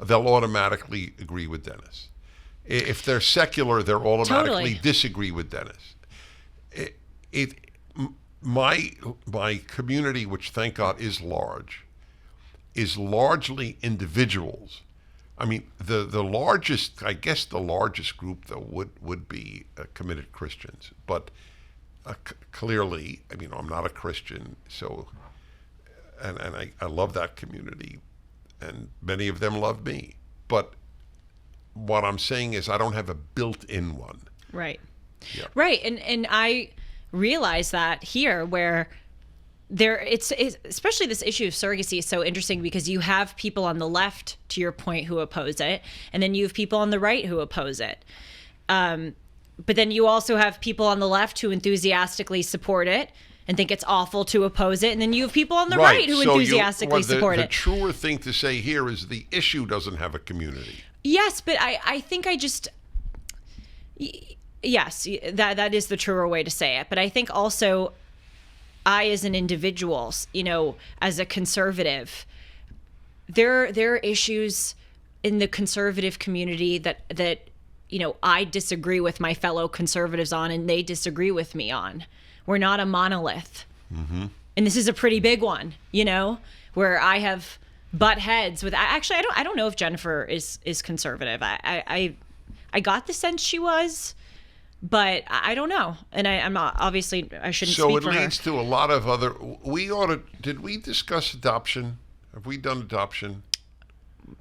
they'll automatically agree with Dennis. If they're secular, they'll automatically disagree with Dennis. My community, which thank God is large, is largely individuals. I mean, the largest, I guess the largest group though would be committed Christians, but clearly, I mean, I'm not a Christian, so, and I love that community, and many of them love me, but what I'm saying is I don't have a built-in one. Right. Yeah. Right. And I realize that here where it's especially this issue of surrogacy is so interesting because you have people on the left, to your point, who oppose it, and then you have people on the right who oppose it. But then you also have people on the left who enthusiastically support it and think it's awful to oppose it, and then you have people on the right who enthusiastically support it. The truer thing to say here is the issue doesn't have a community. Yes, but I think yes, that is the truer way to say it. But I think also I, as an individual, as a conservative, there are issues in the conservative community that I disagree with my fellow conservatives on, and they disagree with me on. We're not a monolith. Mm-hmm. And this is a pretty big one, where I have butt heads with. Actually, I don't know if Jennifer is conservative. I got the sense she was, but I don't know. And I'm not, obviously I shouldn't speak for her. So it leads to a lot of other. Did we discuss adoption? Have we done adoption?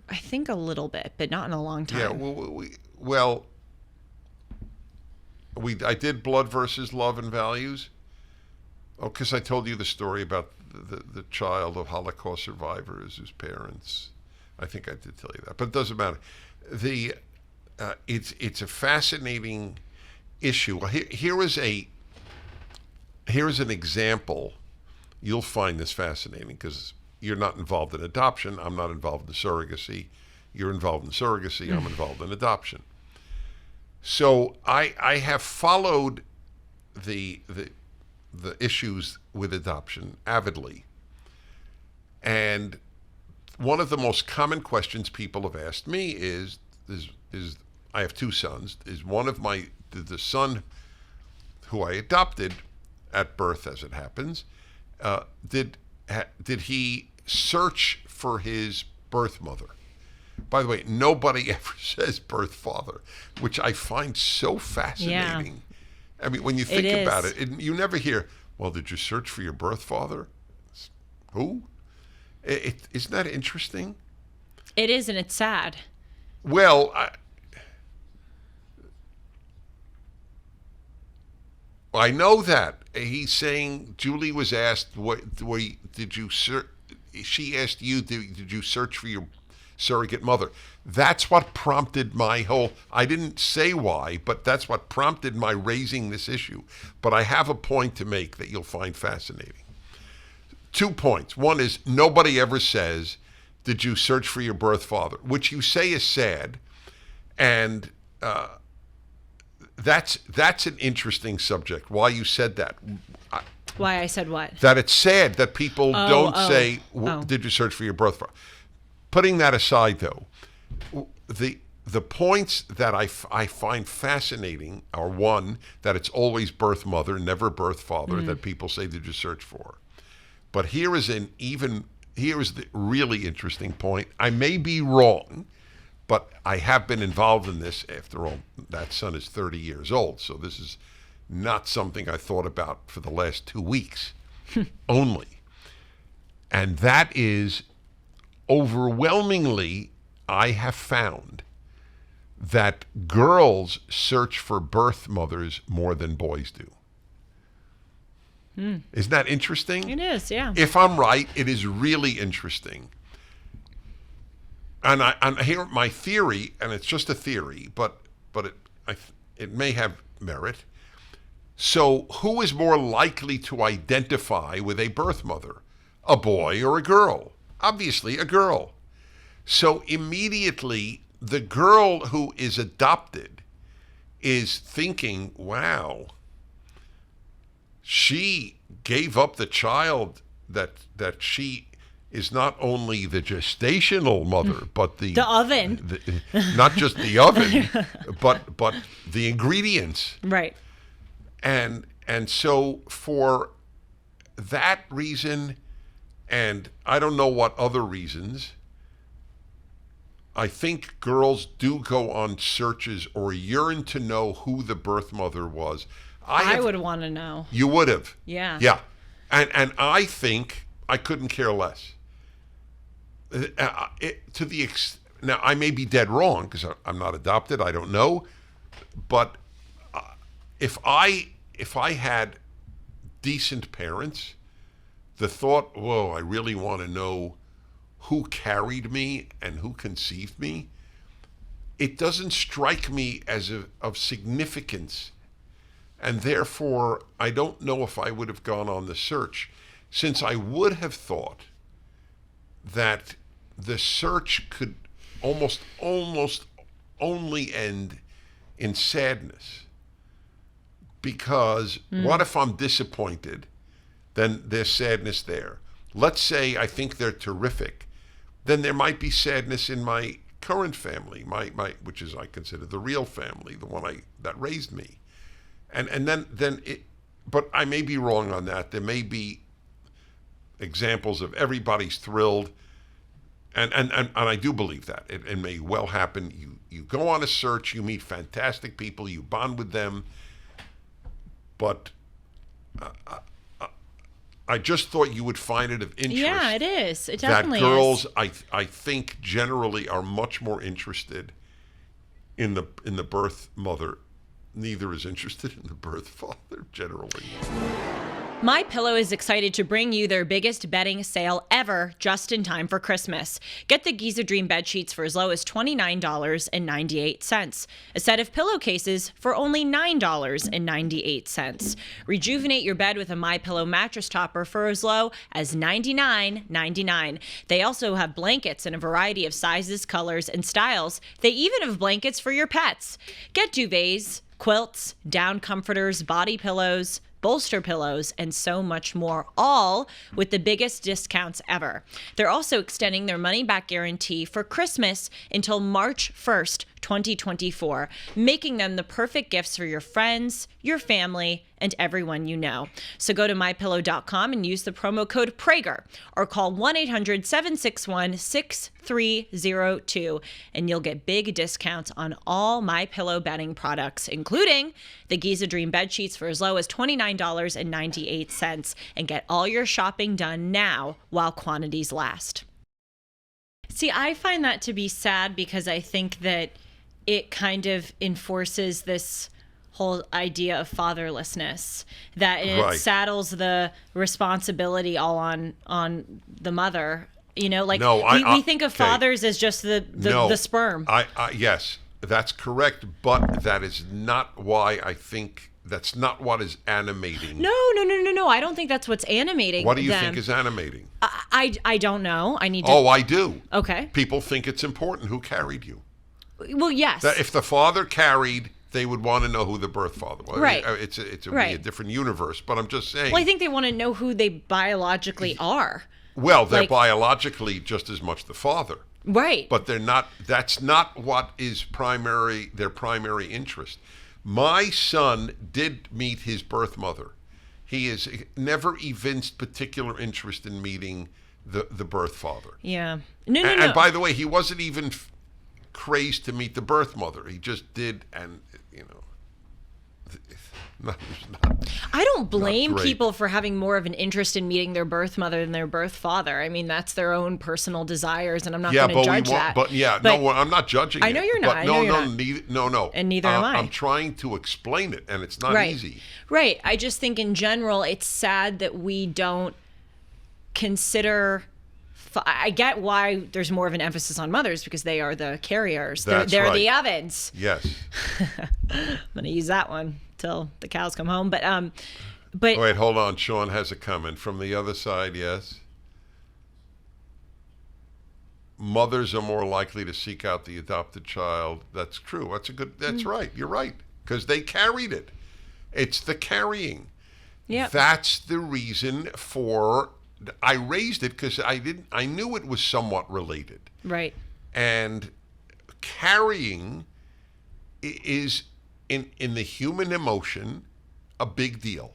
I think a little bit, but not in a long time. Yeah. I did Blood versus Love and Values. Oh, because I told you the story about the child of Holocaust survivors whose parents. I think I did tell you that, but it doesn't matter. It's a fascinating issue. Here is an example. You'll find this fascinating because you're not involved in adoption. I'm not involved in surrogacy. You're involved in surrogacy. I'm involved in adoption. So I have followed the issues with adoption avidly. And one of the most common questions people have asked me is I have two sons, is one of the son who I adopted at birth, as it happens, did he search for his birth mother? By the way, nobody ever says birth father, which I find so fascinating. Yeah. I mean, when you think about it, you never hear, well, did you search for your birth father? Who? Isn't that interesting? It is, and it's sad. Well, I know that. He's saying, Julie was asked, she asked you, did you search for your surrogate mother? That's what prompted I didn't say why, but that's what prompted my raising this issue. But I have a point to make that you'll find fascinating. 2 points. One is nobody ever says, did you search for your birth father? Which you say is sad. And that's an interesting subject. Why you said that. Why I said what? That it's sad that people don't say, did you search for your birth father? Putting that aside, though, the points that I find fascinating are, one, that it's always birth mother, never birth father, that people say, did you search for? But here is the really interesting point. I may be wrong, but I have been involved in this. After all, that son is 30 years old, so this is not something I thought about for the last 2 weeks only. And that is, overwhelmingly, I have found that girls search for birth mothers more than boys do. Isn't that interesting? It is, yeah. If I'm right, it is really interesting. And I hear my theory, and it's just a theory, but it may have merit. So who is more likely to identify with a birth mother, a boy or a girl? Obviously, a girl. So immediately, the girl who is adopted is thinking, wow, she gave up the child that she is not only the gestational mother, but the oven. Not just the oven, but the ingredients. Right. And so for that reason, and I don't know what other reasons, I think girls do go on searches or yearn to know who the birth mother was. I would want to know. You would have. Yeah. Yeah. And I think I couldn't care less. Now, I may be dead wrong because I'm not adopted. I don't know. But if I had decent parents, the thought, whoa, I really want to know who carried me and who conceived me, it doesn't strike me as of significance. And therefore, I don't know if I would have gone on the search, since I would have thought that the search could almost only end in sadness. Because what if I'm disappointed? Then there's sadness there. Let's say I think they're terrific. Then there might be sadness in my current family, my which is I consider the real family, the one that raised me. And then it, but I may be wrong on that. There may be examples of everybody's thrilled, and I do believe that. It may well happen. You go on a search, you meet fantastic people, you bond with them, but I just thought you would find it of interest. Yeah, it is. It definitely that girls, is. I think, generally are much more interested in the birth mother. Neither is interested in the birth father, generally. MyPillow is excited to bring you their biggest bedding sale ever, just in time for Christmas. Get the Giza Dream bed sheets for as low as $29.98. A set of pillowcases for only $9.98. Rejuvenate your bed with a MyPillow mattress topper for as low as $99.99. They also have blankets in a variety of sizes, colors, and styles. They even have blankets for your pets. Get duvets, quilts, down comforters, body pillows, bolster pillows, and so much more, all with the biggest discounts ever. They're also extending their money-back guarantee for Christmas until March 1st, 2024, making them the perfect gifts for your friends, your family, and everyone you know. So go to MyPillow.com and use the promo code Prager or call 1-800-761-6302 and you'll get big discounts on all MyPillow bedding products, including the Giza Dream bed sheets for as low as $29.98, and get all your shopping done now while quantities last. See, I find that to be sad because I think that it kind of enforces this whole idea of fatherlessness, that it saddles the responsibility all on the mother. You know, like we think of fathers as just the sperm. Yes, that's correct, but that is not why I think. That's not what is animating. No. I don't think that's what's animating. What do you think is animating? I don't know. I need to. Oh, I do. Okay. People think it's important who carried you. Well, yes. That if the father carried, they would want to know who the birth father was. Right. It's a different universe, but I'm just saying. Well, I think they want to know who they biologically are. Well, they're biologically just as much the father. Right. But they're not. That's not what is their primary interest. My son did meet his birth mother. He has never evinced particular interest in meeting the birth father. Yeah. No. And by the way, he wasn't even crazed to meet the birth mother. He just did, and I don't blame people for having more of an interest in meeting their birth mother than their birth father. I mean, that's their own personal desires, and I'm not going to judge that. No, I'm not judging it. I know you're not. No. And neither am I. I'm trying to explain it, and it's not easy. Right. I just think in general, it's sad that we don't consider. I get why there's more of an emphasis on mothers because they are the carriers. They're the ovens. Yes. I'm going to use that one till the cows come home. But wait, hold on. Sean has a comment from the other side. Yes. Mothers are more likely to seek out the adopted child. That's true. That's right. You're right. Because they carried it. It's the carrying. Yeah. That's the reason for I raised it because I knew it was somewhat related. Right. And carrying is in the human emotion a big deal.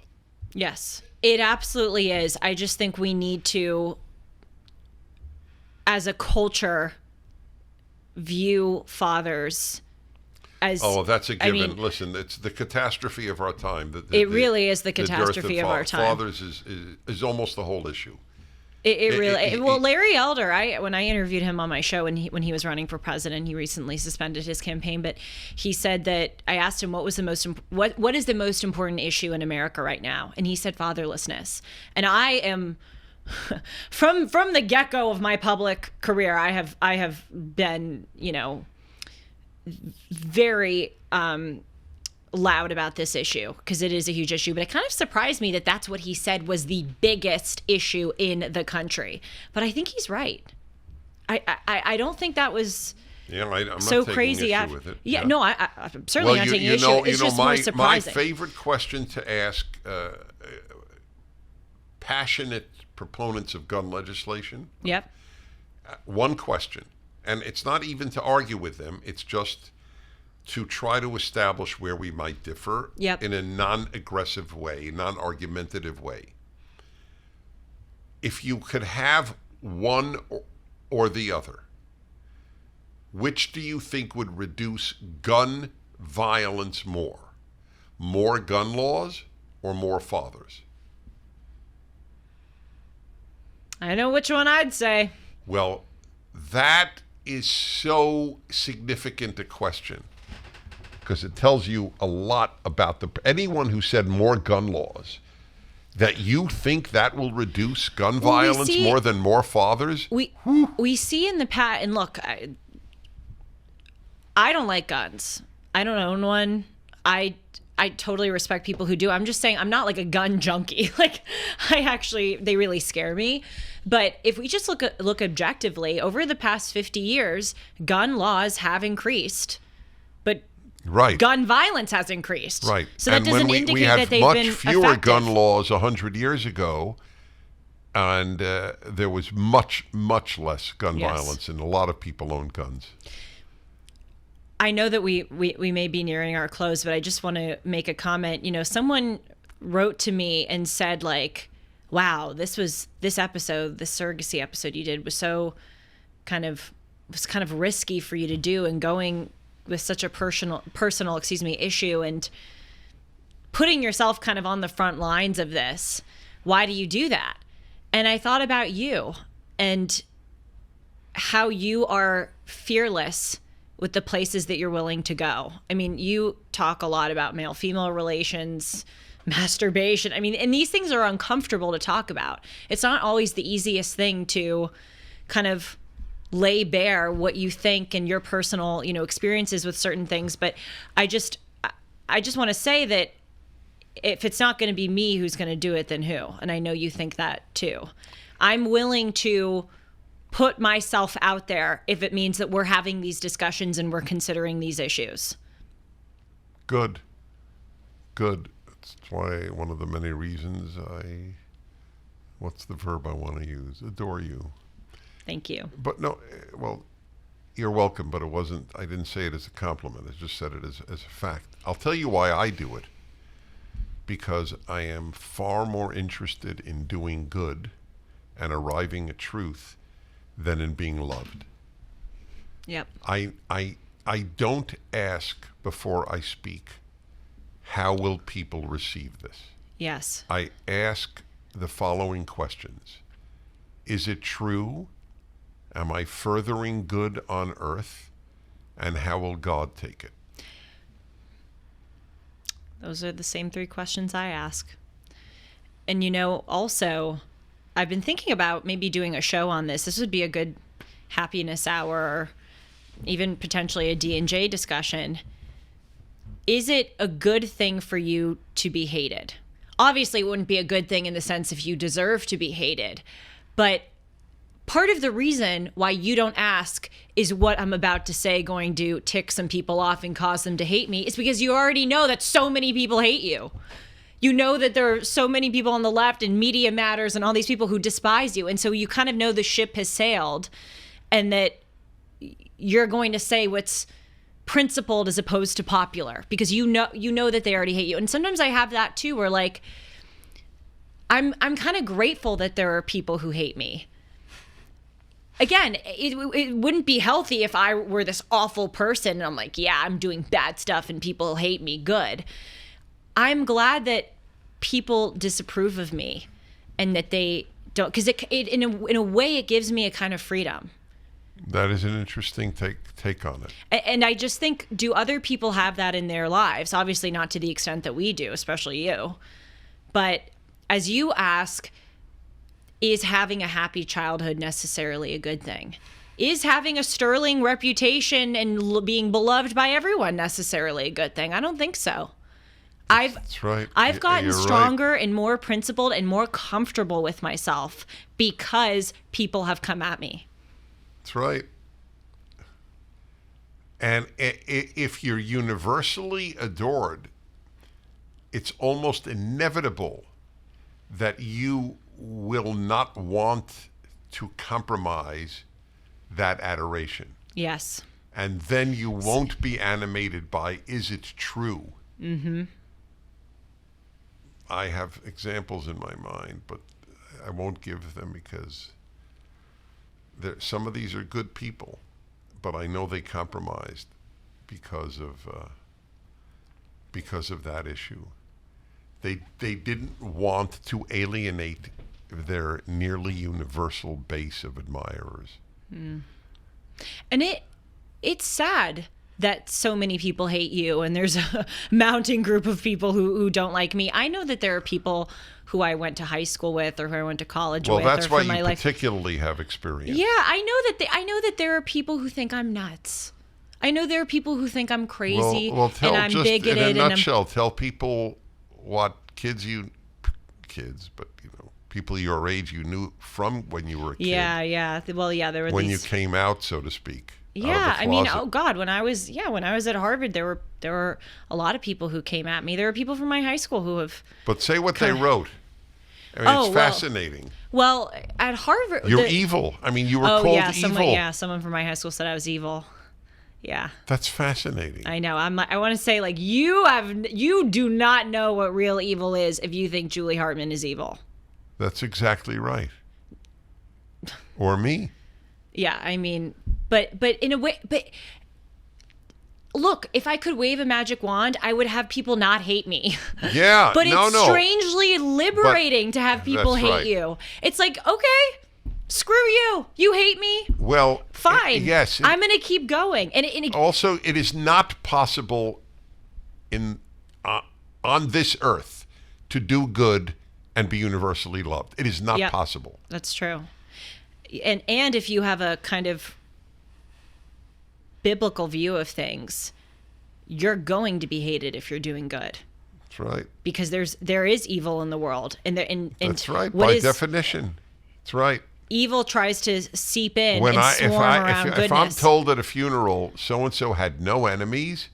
Yes, it absolutely is. I just think we need to, as a culture, view fathers as... Oh, that's a given. I mean, listen, it's the catastrophe of our time. It really is the catastrophe of our time. Fathers is almost the whole issue. It really... Well, Larry Elder, when I interviewed him on my show when he was running for president, he recently suspended his campaign, but he said that... I asked him what is the most important issue in America right now? And he said fatherlessness. And I am... From the get-go of my public career, I have been, very loud about this issue because it is a huge issue. But it kind of surprised me that that's what he said was the biggest issue in the country. But I think he's right. I don't think that was I'm so not taking crazy. Issue with it. Yeah, no, I'm certainly not taking issue. It's just more surprising. My favorite question to ask passionate proponents of gun legislation. Yep. One question, and it's not even to argue with them. It's just to try to establish where we might differ in a non-aggressive way, non-argumentative way. If you could have one or the other, which do you think would reduce gun violence more? More gun laws or more fathers? I know which one I'd say. Well, that is so significant a question because it tells you a lot about anyone who said more gun laws, that you think that will reduce gun violence more than more fathers? We see in the past, and look, I don't like guns. I don't own one. I totally respect people who do. I'm just saying I'm not like a gun junkie. Like they really scare me. But if we just look objectively, over the past 50 years, gun laws have increased. But gun violence has increased. Right. So that doesn't indicate that they've been effective. We had much fewer gun laws 100 years ago, and there was much, much less gun violence, and a lot of people owned guns. I know that we may be nearing our close, but I just want to make a comment. Someone wrote to me and said, like, wow, this episode, the surrogacy episode you did was kind of risky for you to do, and going with such a personal issue and putting yourself kind of on the front lines of this. Why do you do that? And I thought about you and how you are fearless with the places that you're willing to go. I mean, you talk a lot about male-female relations, masturbation. I mean, and these things are uncomfortable to talk about. It's not always the easiest thing to kind of lay bare what you think and your personal, experiences with certain things. But I just want to say that if it's not going to be me who's going to do it, then who? And I know you think that too. I'm willing to put myself out there if it means that we're having these discussions and we're considering these issues. Good. That's why one of the many reasons what's the verb I want to use? Adore you. Thank you. But no, well, you're welcome, but I didn't say it as a compliment. I just said it as a fact. I'll tell you why I do it. Because I am far more interested in doing good and arriving at truth than in being loved. Yep. I don't ask before I speak, how will people receive this? Yes. I ask the following questions. Is it true? Am I furthering good on earth? And how will God take it? Those are the same 3 questions I ask. And also, I've been thinking about maybe doing a show on this. This would be a good happiness hour, or even potentially a D&J discussion. Is it a good thing for you to be hated? Obviously, it wouldn't be a good thing in the sense if you deserve to be hated. But part of the reason why you don't ask, is what I'm about to say going to tick some people off and cause them to hate me, is because you already know that so many people hate you. You know that there are so many people on the left and Media Matters and all these people who despise you. And so you kind of know the ship has sailed and that you're going to say what's principled as opposed to popular because you know that they already hate you. And sometimes I have that too, where like I'm kind of grateful that there are people who hate me. Again, it wouldn't be healthy if I were this awful person and I'm like, yeah, I'm doing bad stuff and people hate me. Good. I'm glad that people disapprove of me and that they don't, because in a way it gives me a kind of freedom. That is an interesting take on it. And I just think, do other people have that in their lives? Obviously not to the extent that we do, especially you. But as you ask, is having a happy childhood necessarily a good thing? Is having a sterling reputation and being beloved by everyone necessarily a good thing? I don't think so. That's right. I've gotten stronger right. and more principled and more comfortable with myself because people have come at me. That's right. And if you're universally adored, it's almost inevitable that you will not want to compromise that adoration. Yes. And then you won't be animated by, is it true? Mm-hmm. I have examples in my mind, but I won't give them because some of these are good people, but I know they compromised because of that issue. They didn't want to alienate their nearly universal base of admirers. Mm. And it's sad that so many people hate you and there's a mounting group of people who don't like me. I know that there are people who I went to high school with or who I went to college with. Well, that's or why my you life. particularly have experience. Yeah, I know that there are people who think I'm nuts. I know there are people who think I'm crazy well, and I'm just bigoted. In a nutshell, tell people what people your age you knew from when you were a kid. Yeah. Well, yeah, there were when these... you came out, so to speak. Yeah, I mean, oh God, when I was at Harvard, there were a lot of people who came at me. There are people from my high school who have. But say what they wrote. I mean, it's fascinating. Well, at Harvard, you're evil. I mean, you were called evil. Someone from my high school said I was evil. Yeah. That's fascinating. I know. I want to say, like, you do not know what real evil is if you think Julie Hartman is evil. That's exactly right. Or me. Yeah, I mean, but in a way, but look, if I could wave a magic wand, I would have people not hate me. Yeah, but it's strangely liberating to have people hate you. It's like, okay, screw you. You hate me? Well, fine. Yes. I'm going to keep going. And also, it is not possible on this earth to do good and be universally loved. It is not possible. That's true. And if you have a kind of biblical view of things, you're going to be hated if you're doing good. That's right. Because there is evil in the world, and that's right. By definition, that's right. Evil tries to seep in and swarm around goodness. If I'm told at a funeral so and so had no enemies,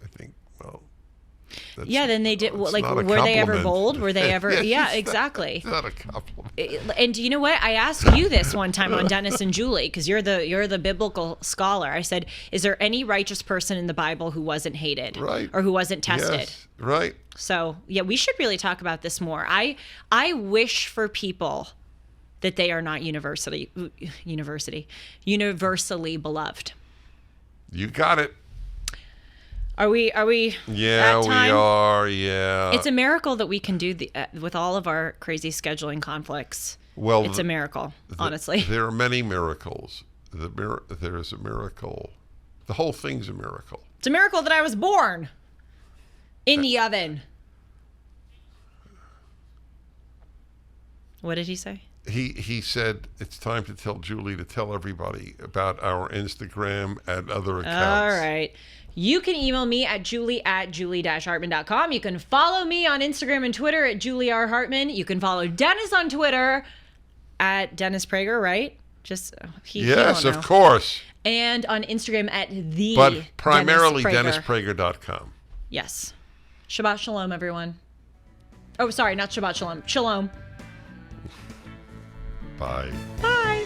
I think, well. Then they did. Like, were they ever bold? Were they ever? Yeah, exactly. It's not a compliment. And you know what? I asked you this one time on Dennis and Julie, because you're the biblical scholar. I said, "Is there any righteous person in the Bible who wasn't hated, or who wasn't tested?" Yes, right. So yeah, we should really talk about this more. I wish for people that they are not universally beloved. You got it. Are we? Yeah, at time? We are. Yeah. It's a miracle that we can do with all of our crazy scheduling conflicts. Well, it's a miracle, honestly. There are many miracles. There is a miracle. The whole thing's a miracle. It's a miracle that I was born in the oven. What did he say? He said it's time to tell Julie to tell everybody about our Instagram and other accounts. All right. You can email me at julie@julie-hartman.com. You can follow me on Instagram and Twitter at Julie R. Hartman. You can follow Dennis on Twitter at Dennis Prager, right? Yes, of course. And on Instagram at But primarily DennisPrager.com. Yes. Shabbat shalom, everyone. Oh, sorry, not Shabbat Shalom. Shalom. Bye. Bye.